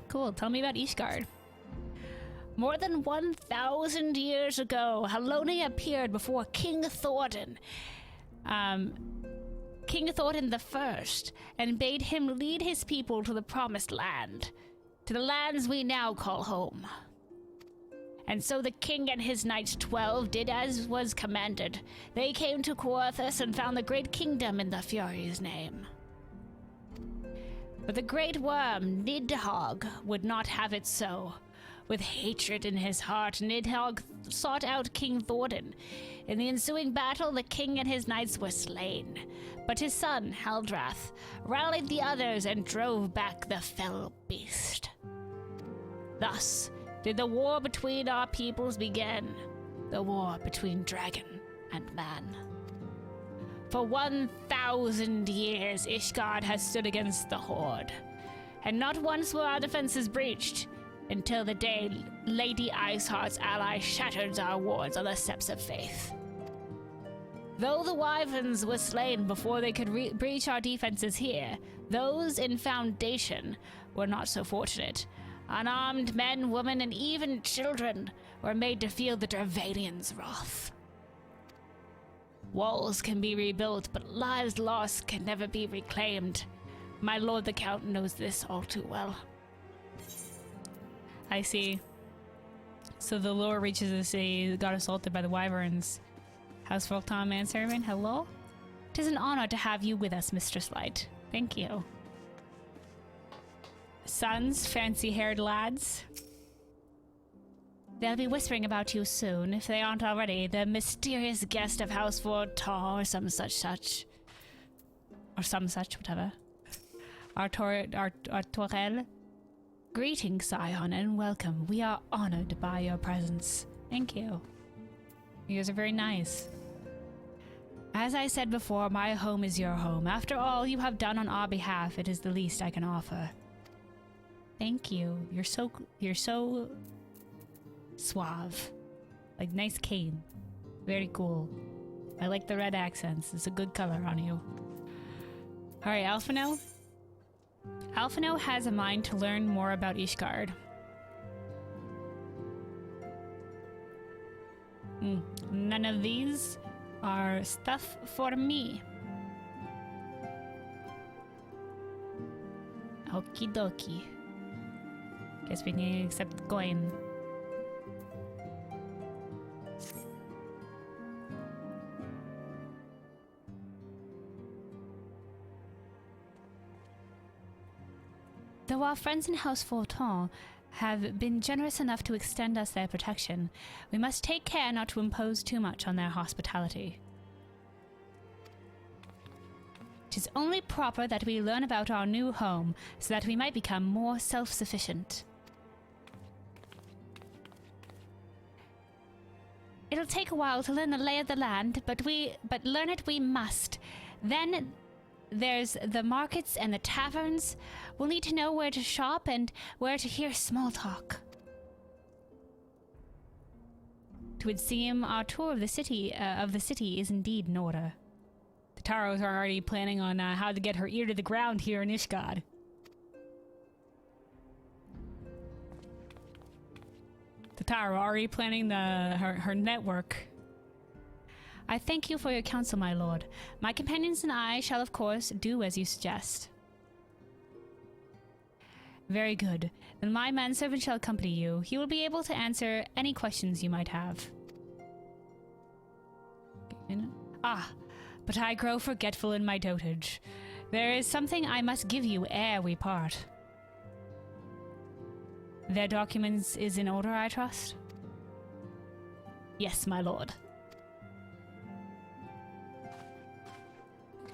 A: Cool, tell me about Ishgard. More than 1,000 years ago, Halone appeared before King Thornton. King Thornton the First, and bade him lead his people to the promised land, to the lands we now call home. And so the king and his knights 12 did as was commanded. They came to Coerthus and found the great kingdom in the Fury's name. But the great worm, Nidhogg, would not have it so. With hatred in his heart, Nidhogg sought out King Thornton. In the ensuing battle, the king and his knights were slain, but his son, Haldrath, rallied the others and drove back the fell beast. Thus did the war between our peoples begin, the war between dragon and man. For 1,000 years, Ishgard has stood against the Horde, and not once were our defenses breached, until the day Lady Iceheart's ally shattered our wards on the Steps of Faith. Though the Wyverns were slain before they could breach our defenses here, those in Foundation were not so fortunate. Unarmed men, women, and even children were made to feel the Dravalian's wrath. Walls can be rebuilt, but lives lost can never be reclaimed. My lord the Count knows this all too well. I see. So the lower reaches of the city got assaulted by the Wyverns. House Fortemps manservant, hello? 'Tis an honor to have you with us, Mistress Light. Thank you. Sons, fancy-haired lads. They'll be whispering about you soon, if they aren't already. The mysterious guest of House Fortemps, or some such. Or some such, whatever. Artorel. Greetings, Scion, and welcome. We are honored by your presence. Thank you. You guys are very nice. As I said before, my home is your home. After all you have done on our behalf, it is the least I can offer. Thank you. You're so suave. Like nice cane. Very cool. I like the red accents. It's a good color on you. Alright, Alphino. Alphino has a mind to learn more about Ishgard. None of these are stuff for me. Okie dokie. Guess we need to accept coin. Though our friends in House Fortemps have been generous enough to extend us their protection, we must take care not to impose too much on their hospitality. It is only proper that we learn about our new home, so that we might become more self-sufficient. It'll take a while to learn the lay of the land, but learn it we must. Then there's the markets and the taverns. We'll need to know where to shop and where to hear small talk. It would seem our tour of the city is indeed in order. The Taros are already planning on how to get her ear to the ground here in Ishgard. The Taro already planning her network. I thank you for your counsel, my lord. My companions and I shall, of course, do as you suggest. Very good. Then my manservant shall accompany you. He will be able to answer any questions you might have. Ah, but I grow forgetful in my dotage. There is something I must give you ere we part. Their documents is in order, I trust? Yes, my lord.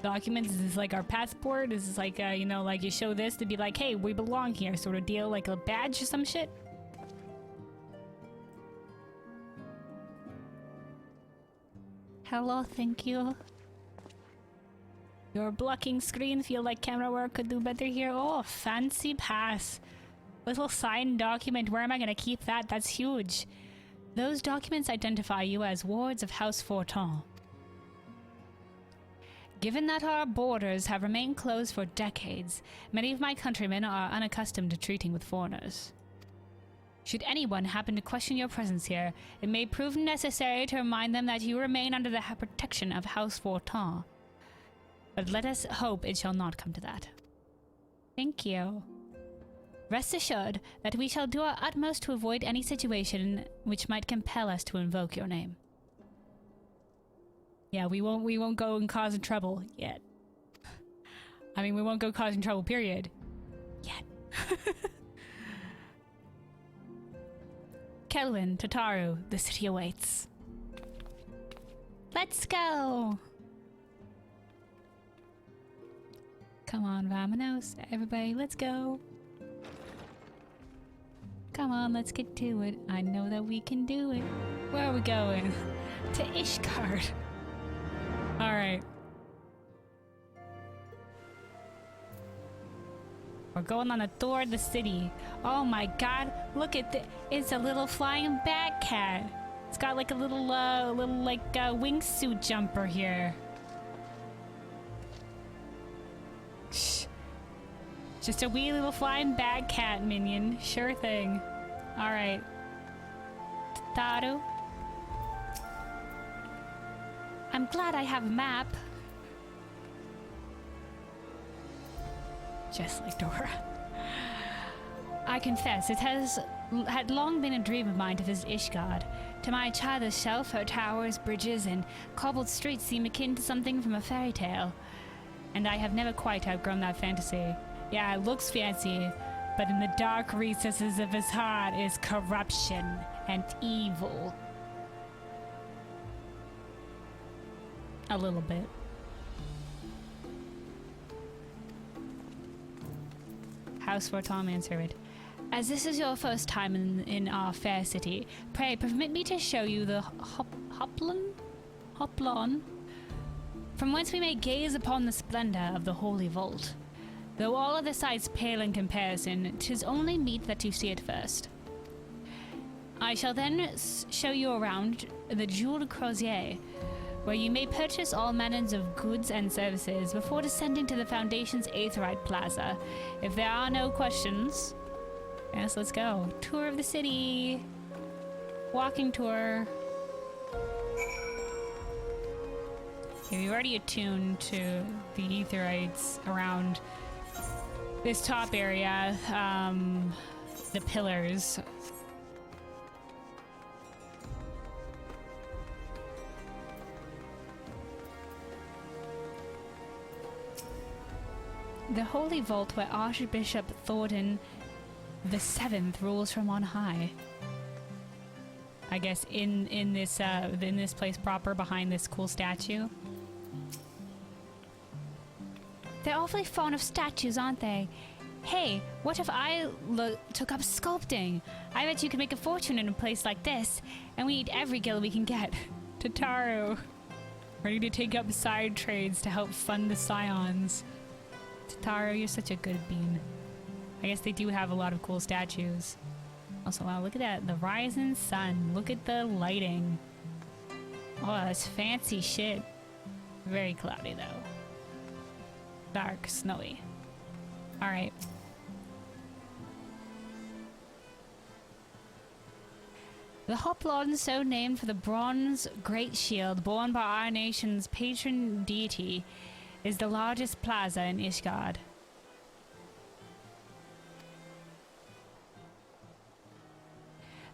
A: Documents, is this like our passport? Is this like, you know, like you show this to be like, hey, we belong here sort of deal, like a badge or some shit? Hello, thank you. Your blocking screen feel like camera work could do better here. Oh, fancy pass. Little signed document. Where am I gonna keep that? That's huge. Those documents identify you as wards of House Fortemps. Given that our borders have remained closed for decades, many of my countrymen are unaccustomed to treating with foreigners. Should anyone happen to question your presence here, it may prove necessary to remind them that you remain under the protection of House Fortemps. But let us hope it shall not come to that. Thank you. Rest assured that we shall do our utmost to avoid any situation which might compel us to invoke your name. Yeah, we won't go and cause trouble yet. I mean, we won't go causing trouble, period. Yet. Kelwyn, Tataru, the city awaits. Let's go! Come on, vamonos. Everybody, let's go. Come on, let's get to it. I know that we can do it. Where are we going? To Ishgard. Alright. We're going on a tour of the city. Oh my god, look at this. It's a little flying bat cat. It's got like a little wingsuit jumper here. Shh. Just a wee little flying bat cat minion. Sure thing. Alright. Tataru. I'm glad I have a map. Just like Dora. I confess, it had long been a dream of mine to visit Ishgard. To my childish self, her towers, bridges, and cobbled streets seem akin to something from a fairy tale. And I have never quite outgrown that fantasy. Yeah, it looks fancy, but in the dark recesses of his heart is corruption and evil. A little bit. House Fortemps answered, as this is your first time in our fair city, pray permit me to show you the Hoplon, from whence we may gaze upon the splendor of the Holy Vault. Though all other sights pale in comparison, 'tis only meet that you see it first. I shall then show you around the Jeweled Crozier, where you may purchase all manners of goods and services before descending to the Foundation's Aetheryte Plaza. If there are no questions, yes, let's go. Tour of the city. Walking tour. Okay, we've already attuned to the Aetherites around this top area, the pillars. The Holy Vault, where Archbishop Thornton the Seventh rules from on high. I guess in this place proper, behind this cool statue. They're awfully fond of statues, aren't they? Hey, what if I took up sculpting? I bet you could make a fortune in a place like this, and we need every gil we can get. Tataru, ready to take up side trades to help fund the Scions. Tataru, you're such a good bean. I guess they do have a lot of cool statues. Also, wow, look at that. The rising sun. Look at the lighting. Oh, that's fancy shit. Very cloudy, though. Dark, snowy. Alright. The Hoplon, so named for the bronze great shield borne by our nation's patron deity, is the largest plaza in Ishgard.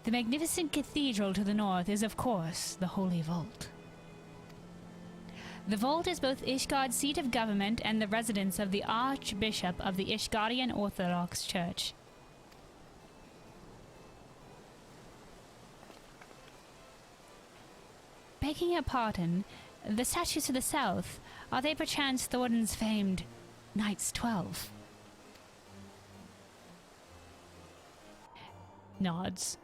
A: The magnificent cathedral to the north is, of course, the Holy Vault. The vault is both Ishgard's seat of government and the residence of the Archbishop of the Ishgardian Orthodox Church. Begging your pardon, the statues to the south, are they perchance Thornton's famed Knights 12? Nods.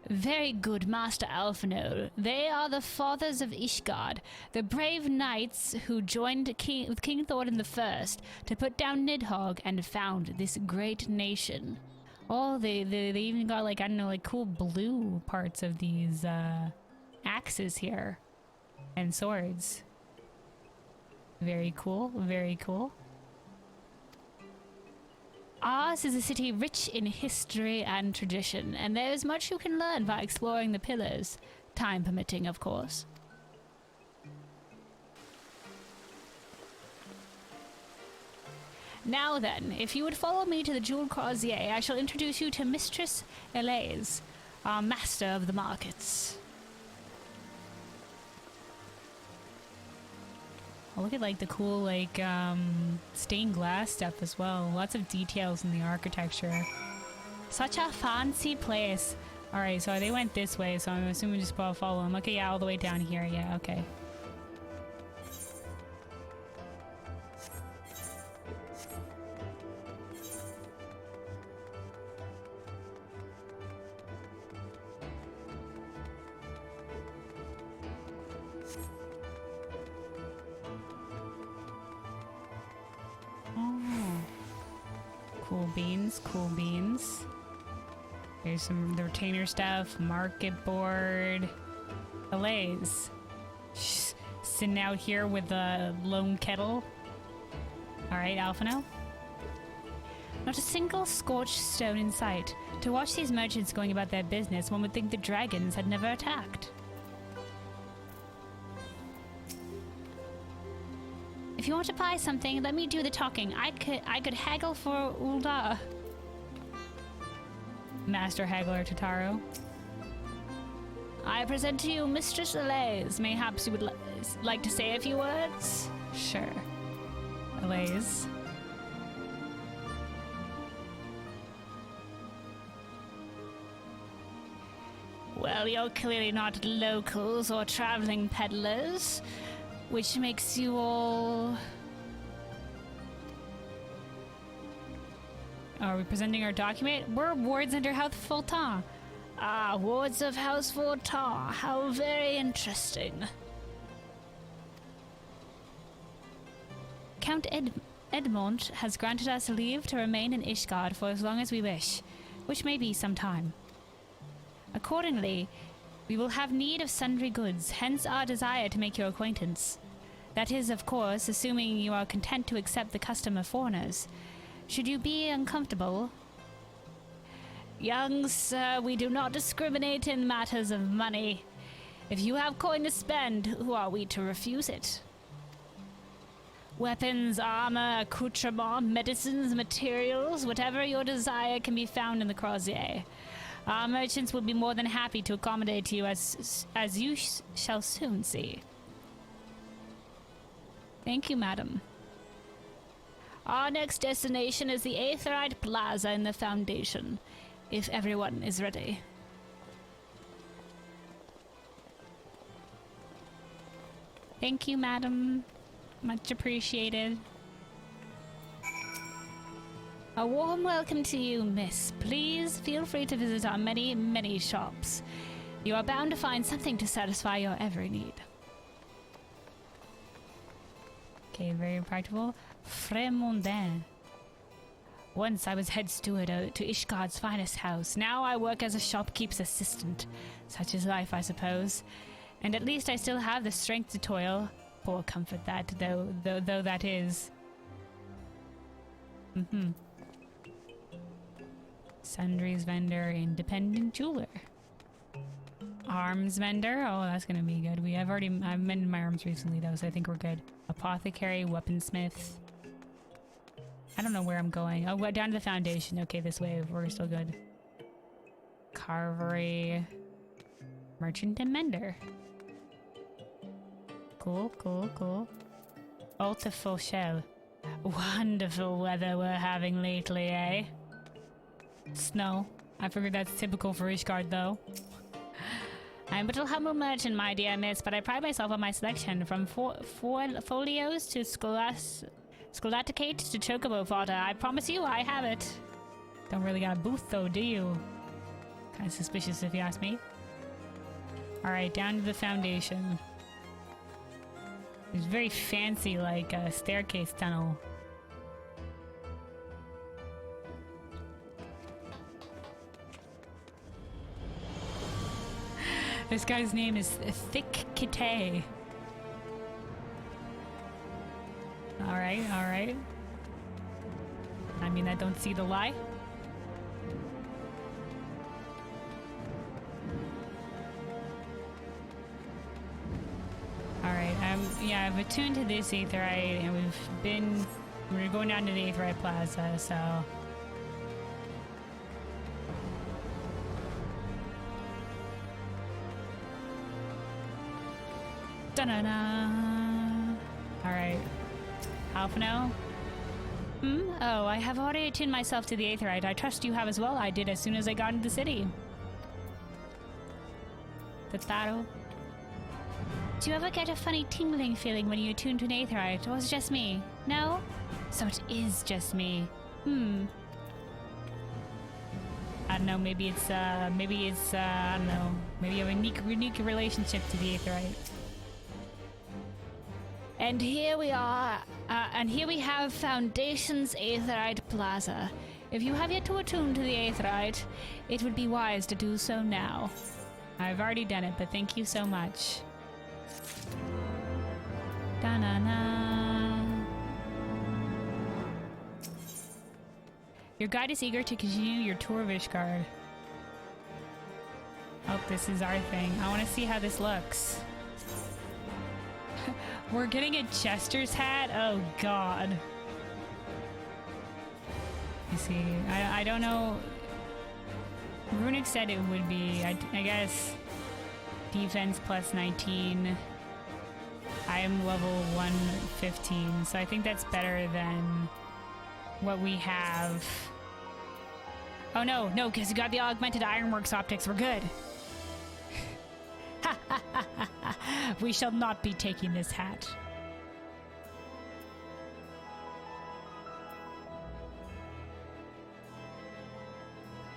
A: Very good, Master Alphino. They are the fathers of Ishgard, the brave knights who joined with King Thornton I to put down Nidhogg and found this great nation. Oh, they even got, like, I don't know, like cool blue parts of these axes here and swords. Very cool, very cool. Ours is a city rich in history and tradition, and there is much you can learn by exploring the pillars, time permitting, of course. Now then, if you would follow me to the Jewel Crozier, I shall introduce you to Mistress Elise, our master of the markets. Oh, look at like the cool like stained glass stuff as well. Lots of details in the architecture. Such a fancy place. Alright, so they went this way, so I'm assuming just follow them. Okay, yeah, all the way down here. Yeah, okay. Cool beans, cool beans. Here's some the retainer stuff, market board. Elise. She's sitting out here with a lone kettle. Alright, Alphino. Not a single scorched stone in sight. To watch these merchants going about their business, one would think the dragons had never attacked. If you want to buy something, let me do the talking. I could haggle for Ulda. Master Haggler Totaro. I present to you Mistress Elise. Mayhaps you would like to say a few words? Sure. Elise. Well, you're clearly not locals or traveling peddlers. Which makes you all... Are we presenting our document? We're wards under House Fortemps. Ah, wards of House Fortemps. How very interesting. Count Edmont has granted us leave to remain in Ishgard for as long as we wish, which may be some time. Accordingly, we will have need of sundry goods, hence our desire to make your acquaintance. That is, of course, assuming you are content to accept the custom of foreigners. Should you be uncomfortable? Young sir, we do not discriminate in matters of money. If you have coin to spend, who are we to refuse it? Weapons, armor, accoutrements, medicines, materials, whatever your desire can be found in the Crozier. Our merchants will be more than happy to accommodate you as you shall soon see. Thank you, madam. Our next destination is the Aetherite Plaza in the Foundation, if everyone is ready. Thank you, madam. Much appreciated. A warm welcome to you, miss. Please feel free to visit our many, many shops. You are bound to find something to satisfy your every need. Okay, very practical. Fremondain. Once I was head steward to Ishgard's finest house. Now I work as a shopkeep's assistant. Such is life, I suppose. And at least I still have the strength to toil. Poor comfort that, though that is. Sundries vendor, independent jeweler. Arms vendor, oh that's gonna be good. I've mended my arms recently though, so I think we're good. Apothecary, weaponsmith. I don't know where I'm going. Oh, we're down to the Foundation. Okay, this way, we're still good. Carvery. Merchant and mender. Cool, cool, cool. Ultiful shell. Wonderful weather we're having lately, eh? Snow. I figured that's typical for Ishgard, though. I'm but a humble merchant, my dear miss, but I pride myself on my selection, from folios to scholaticate to chocobo fodder. I promise you, I have it. Don't really got a booth, though, do you? Kind of suspicious, if you ask me. Alright, down to the foundation. It's very fancy, like a staircase tunnel. This guy's name is Thick Kitay. Alright, alright. I mean, I don't see the lie. Alright, yeah, I've attuned to this aetherite, and we're going down to the aetherite plaza, so... Da-da-da! Alright. Alphino? Oh, I have already attuned myself to the aetherite. I trust you have as well. I did as soon as I got into the city. Tataro? Do you ever get a funny tingling feeling when you attune to an aetherite, or is it just me? No? So it is just me. I don't know, maybe it's, I don't know. Maybe you have a unique relationship to the aetherite. And here we are, and here we have Foundation's Aetherite Plaza. If you have yet to attune to the aetherite, it would be wise to do so now. I've already done it, but thank you so much. Da-na-na. Your guide is eager to continue your tour of Ishgard. Oh, this is our thing. I want to see how this looks. We're getting a Chester's hat? Oh, God. You see, I don't know. Runic said it would be, I guess, defense plus 19. I am level 115, so I think that's better than what we have. Oh, no, because you got the augmented ironworks optics. We're good. We shall not be taking this hat.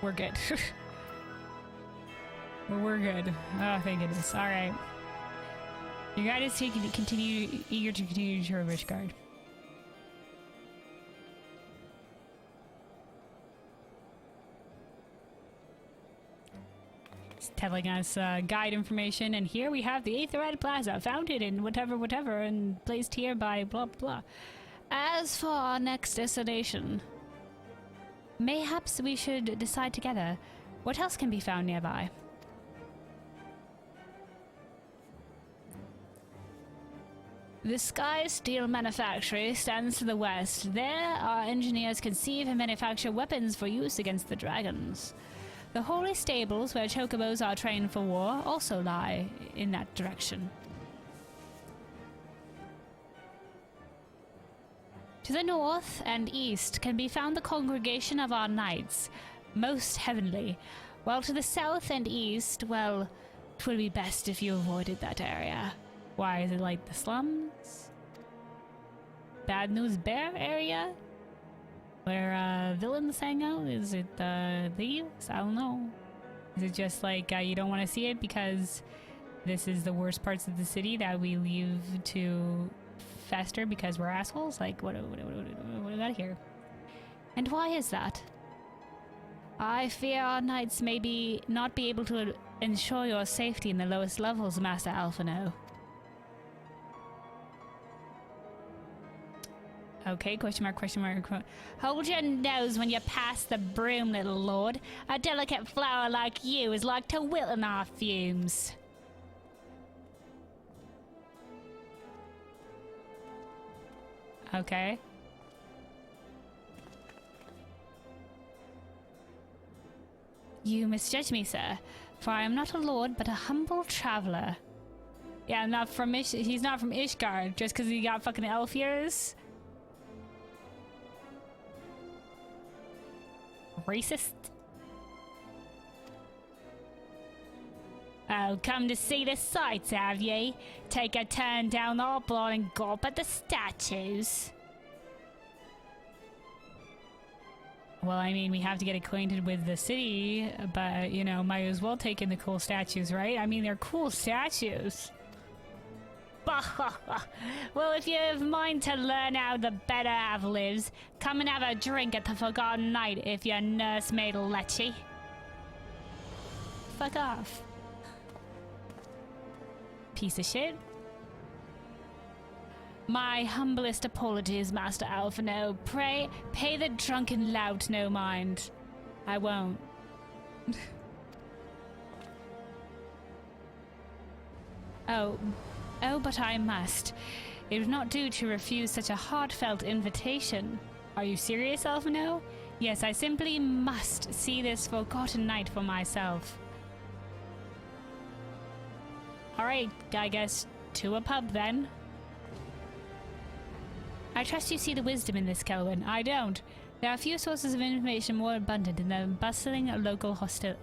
A: We're good. We're good. Oh, thank goodness. Alright. Your guide is eager to continue to Ishgard. Telling us guide information, and here we have the Aetherite Plaza, founded in whatever, and placed here by blah blah. As for our next destination, mayhaps we should decide together. What else can be found nearby? The Sky Steel Manufactory stands to the west. There, our engineers conceive and manufacture weapons for use against the dragons. The holy stables where chocobos are trained for war also lie in that direction. To the north and east can be found the congregation of our knights, most heavenly, while to the south and east, well, 'twould be best if you avoided that area. Why, is it like the slums? Bad News Bear area? Where villains hang out? Is it thieves? I don't know. Is it just like you don't want to see it because this is the worst parts of the city that we leave to fester because we're assholes? Like, what do we got here? And why is that? I fear our knights may not be able to ensure your safety in the lowest levels, Master Alphino. Okay, question mark. Hold your nose when you pass the broom, little lord. A delicate flower like you is like to wilt in our fumes. Okay. You misjudge me, sir, for I am not a lord, but a humble traveler. Yeah, I'm not from he's not from Ishgard, just because he got fucking elf ears. Racist? So, come to see the sights, have ye? Take a turn down the oblong and gulp at the statues. Well, I mean, we have to get acquainted with the city, but, you know, might as well take in the cool statues, right? I mean, they're cool statues. Well, if you have mind to learn how the better half lives, come and have a drink at the Forgotten Night if your nursemaid will let ye. Fuck off. Piece of shit. My humblest apologies, Master Alphino. Pray, pay the drunken lout no mind. I won't. Oh, but I must. It would not do to refuse such a heartfelt invitation. Are you serious, Alphino? Yes, I simply must see this forgotten night for myself. Alright, I guess to a pub then. I trust you see the wisdom in this, Kelvin. I don't. There are few sources of information more abundant in the bustling local hostelry.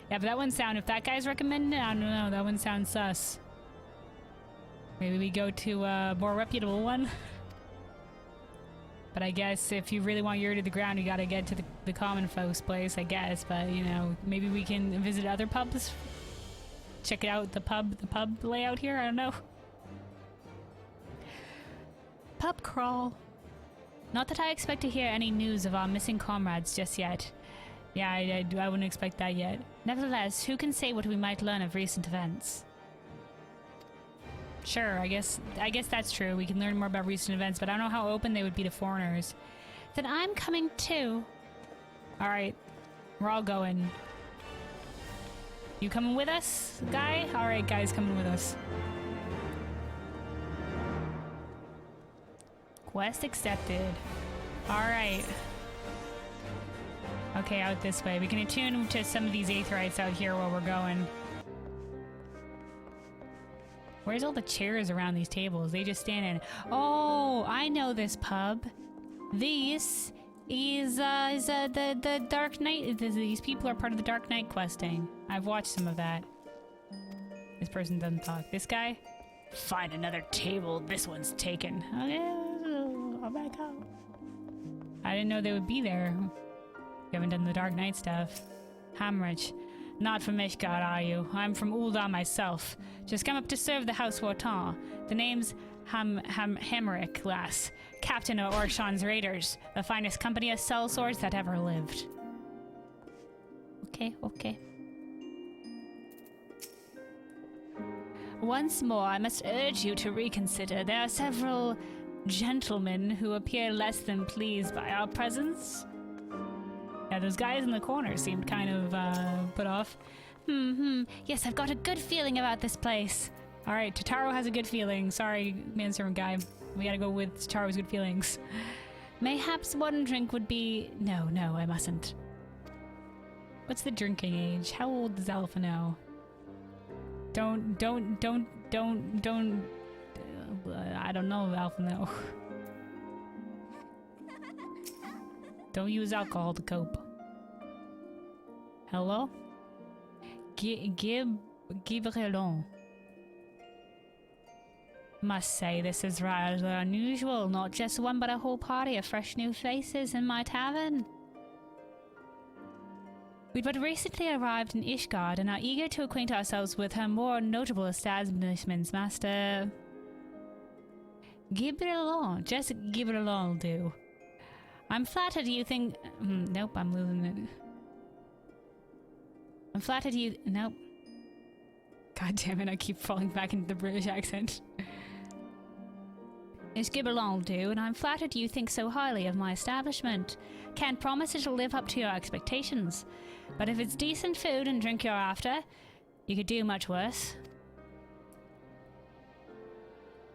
A: Yeah, but that one sound, if that guy's recommending it, I don't know, that one sounds sus. Maybe we go to a more reputable one. But I guess if you really want your ear to the ground, you gotta get to the common folks place, I guess. But, you know, maybe we can visit other pubs. Check out the pub layout here, I don't know. Pub crawl. Not that I expect to hear any news of our missing comrades just yet. Yeah, I wouldn't expect that yet. Nevertheless, who can say what we might learn of recent events? Sure, I guess that's true. We can learn more about recent events, but I don't know how open they would be to foreigners. Then I'm coming too. Alright, we're all going. You coming with us, guy? Alright, guys, coming with us. Quest accepted. Alright. Okay, out this way. We can attune to some of these aetherites out here while we're going. Where's all the chairs around these tables? They just stand in. Oh, I know this pub. This is the Dark Knight. These people are part of the Dark Knight questing. I've watched some of that. This person doesn't talk. This guy? Find another table. This one's taken. Okay, I'll back up. I didn't know they would be there. You haven't done the Dark Knight stuff. Hamrich. Not from Ishgard, are you? I'm from Ul'dah myself. Just come up to serve the House Fortemps. The name's Hamrick, lass. Captain of Orshon's Raiders. The finest company of sellswords that ever lived. Okay. Once more, I must urge you to reconsider. There are several gentlemen who appear less than pleased by our presence. Yeah, those guys in the corner seemed kind of put off. Yes, I've got a good feeling about this place. Alright, Totaro has a good feeling. Sorry, manservant guy. We gotta go with Totaro's good feelings. Mayhaps one drink would be... No, I mustn't. What's the drinking age? How old does Alpha know? Don't... I don't know, Alpha know. Don't use alcohol to cope. Hello? Gibrelon. Must say this is rather unusual. Not just one, but a whole party of fresh new faces in my tavern. We'd but recently arrived in Ishgard and are eager to acquaint ourselves with her more notable establishments, Master... Gibrelon. Just Gibrelon will do. I'm flattered you think... nope, I'm losing it. I'm flattered you... Nope. God damn it, I keep falling back into the British accent. It's Gibrelon will do, and I'm flattered you think so highly of my establishment. Can't promise it'll live up to your expectations. But if it's decent food and drink you're after, you could do much worse.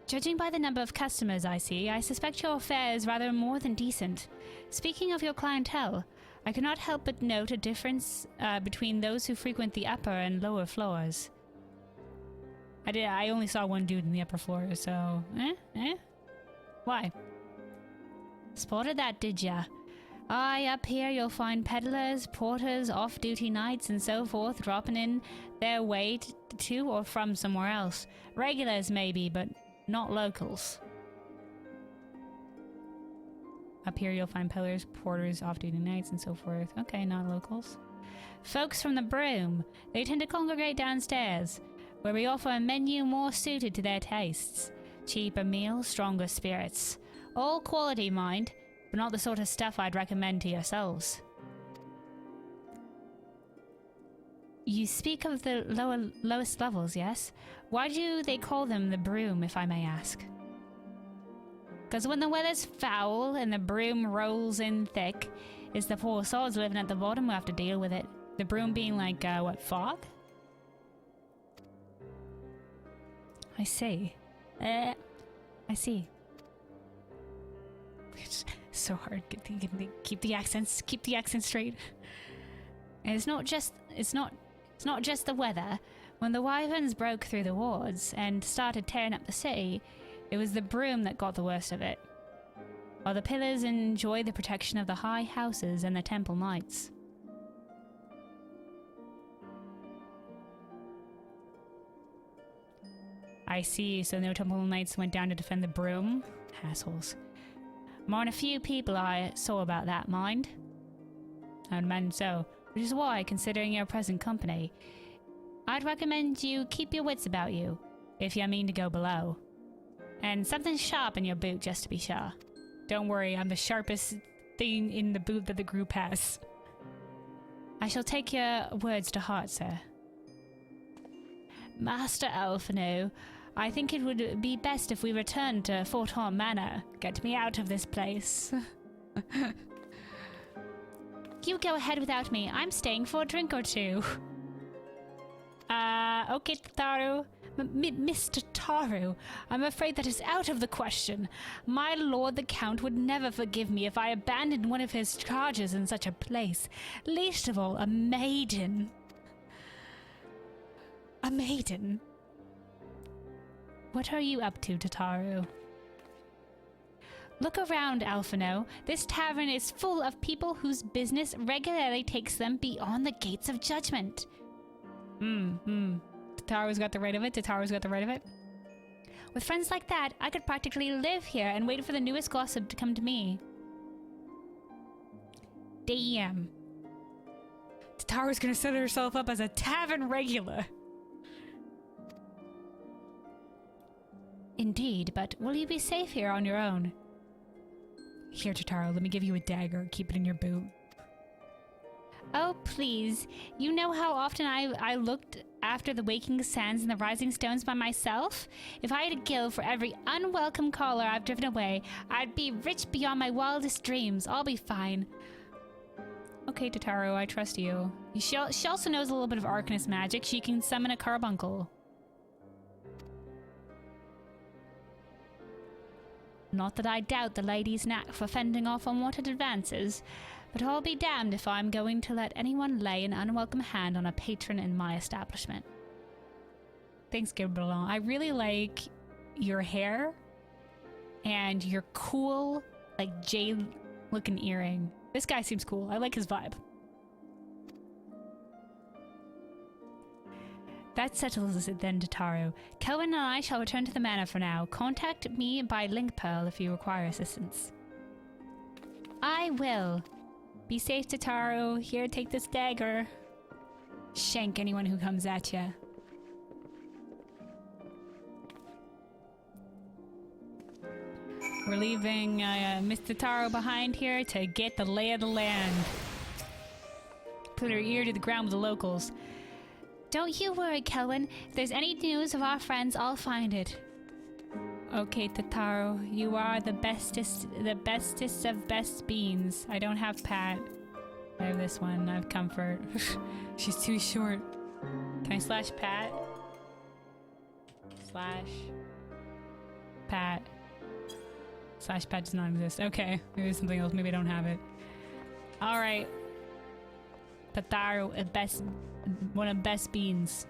A: Judging by the number of customers I see, I suspect your fare is rather more than decent. Speaking of your clientele, I cannot help but note a difference between those who frequent the upper and lower floors. I only saw one dude in the upper floor, so... Why? Spotted that, did ya? Aye, up here you'll find peddlers, porters, off-duty knights, and so forth dropping in their way to or from somewhere else. Regulars, maybe, but not locals. Up here you'll find peddlers, porters, off-duty knights, and so forth. Okay, not locals. Folks from the Broom. They tend to congregate downstairs, where we offer a menu more suited to their tastes. Cheaper meals, stronger spirits. All quality, mind, but not the sort of stuff I'd recommend to yourselves. You speak of the lowest levels, yes? Why do they call them the Broom, if I may ask? Because when the weather's foul and the broom rolls in thick, it's the poor souls living at the bottom who have to deal with it. The broom being like, what, fog? I see. I see. It's so hard. Keep the accents straight. And it's not just the weather. When the wyverns broke through the wards and started tearing up the city, it was the broom that got the worst of it, while the pillars enjoyed the protection of the high houses and the temple knights. I see, so no temple knights went down to defend the broom? Assholes. More than a few people I saw about that, mind. I'd imagine so, which is why, considering your present company, I'd recommend you keep your wits about you, if you mean to go below. And something sharp in your boot, just to be sure. Don't worry, I'm the sharpest thing in the boot that the group has. I shall take your words to heart, sir. Master Alphino, I think it would be best if we return to Fortemps Manor. Get me out of this place. You go ahead without me. I'm staying for a drink or two. Okay, Tataru. Mr. Taru, I'm afraid that is out of the question. My lord the Count would never forgive me if I abandoned one of his charges in such a place. Least of all, a maiden. A maiden? What are you up to, Tataru? Look around, Alphino. This tavern is full of people whose business regularly takes them beyond the gates of judgment. Tataru's got the right of it. Tataru's got the right of it. With friends like that, I could practically live here and wait for the newest gossip to come to me. Damn. Tataru's gonna set herself up as a tavern regular. Indeed, but will you be safe here on your own? Here, Tataru, let me give you a dagger. Keep it in your boot. Oh, please. You know how often I looked after the waking sands and the rising stones by myself? If I had a gill for every unwelcome caller I've driven away, I'd be rich beyond my wildest dreams. I'll be fine. Okay, Tataru, I trust you. She also knows a little bit of Arcanist magic. She can summon a carbuncle. Not that I doubt the lady's knack for fending off unwanted advances, but I'll be damned if I'm going to let anyone lay an unwelcome hand on a patron in my establishment. Thanks, Gabriel. I really like your hair and your cool, like, jade-looking earring. This guy seems cool. I like his vibe. That settles it then, Tataru. Kelvin and I shall return to the manor for now. Contact me by link pearl if you require assistance. I will. Be safe, Tataru. Here, take this dagger. Shank anyone who comes at you. We're leaving Miss Tataru behind here to get the lay of the land. Put her ear to the ground with the locals. Don't you worry, Kelvin. If there's any news of our friends, I'll find it. Okay, Tataru, you are the bestest of best beans. I don't have Pat. I have this one. I have Comfort. She's too short. Can I slash Pat? Slash Pat. Slash Pat does not exist. Okay, maybe it's something else. Maybe I don't have it. Alright. Tataru, one of best beans.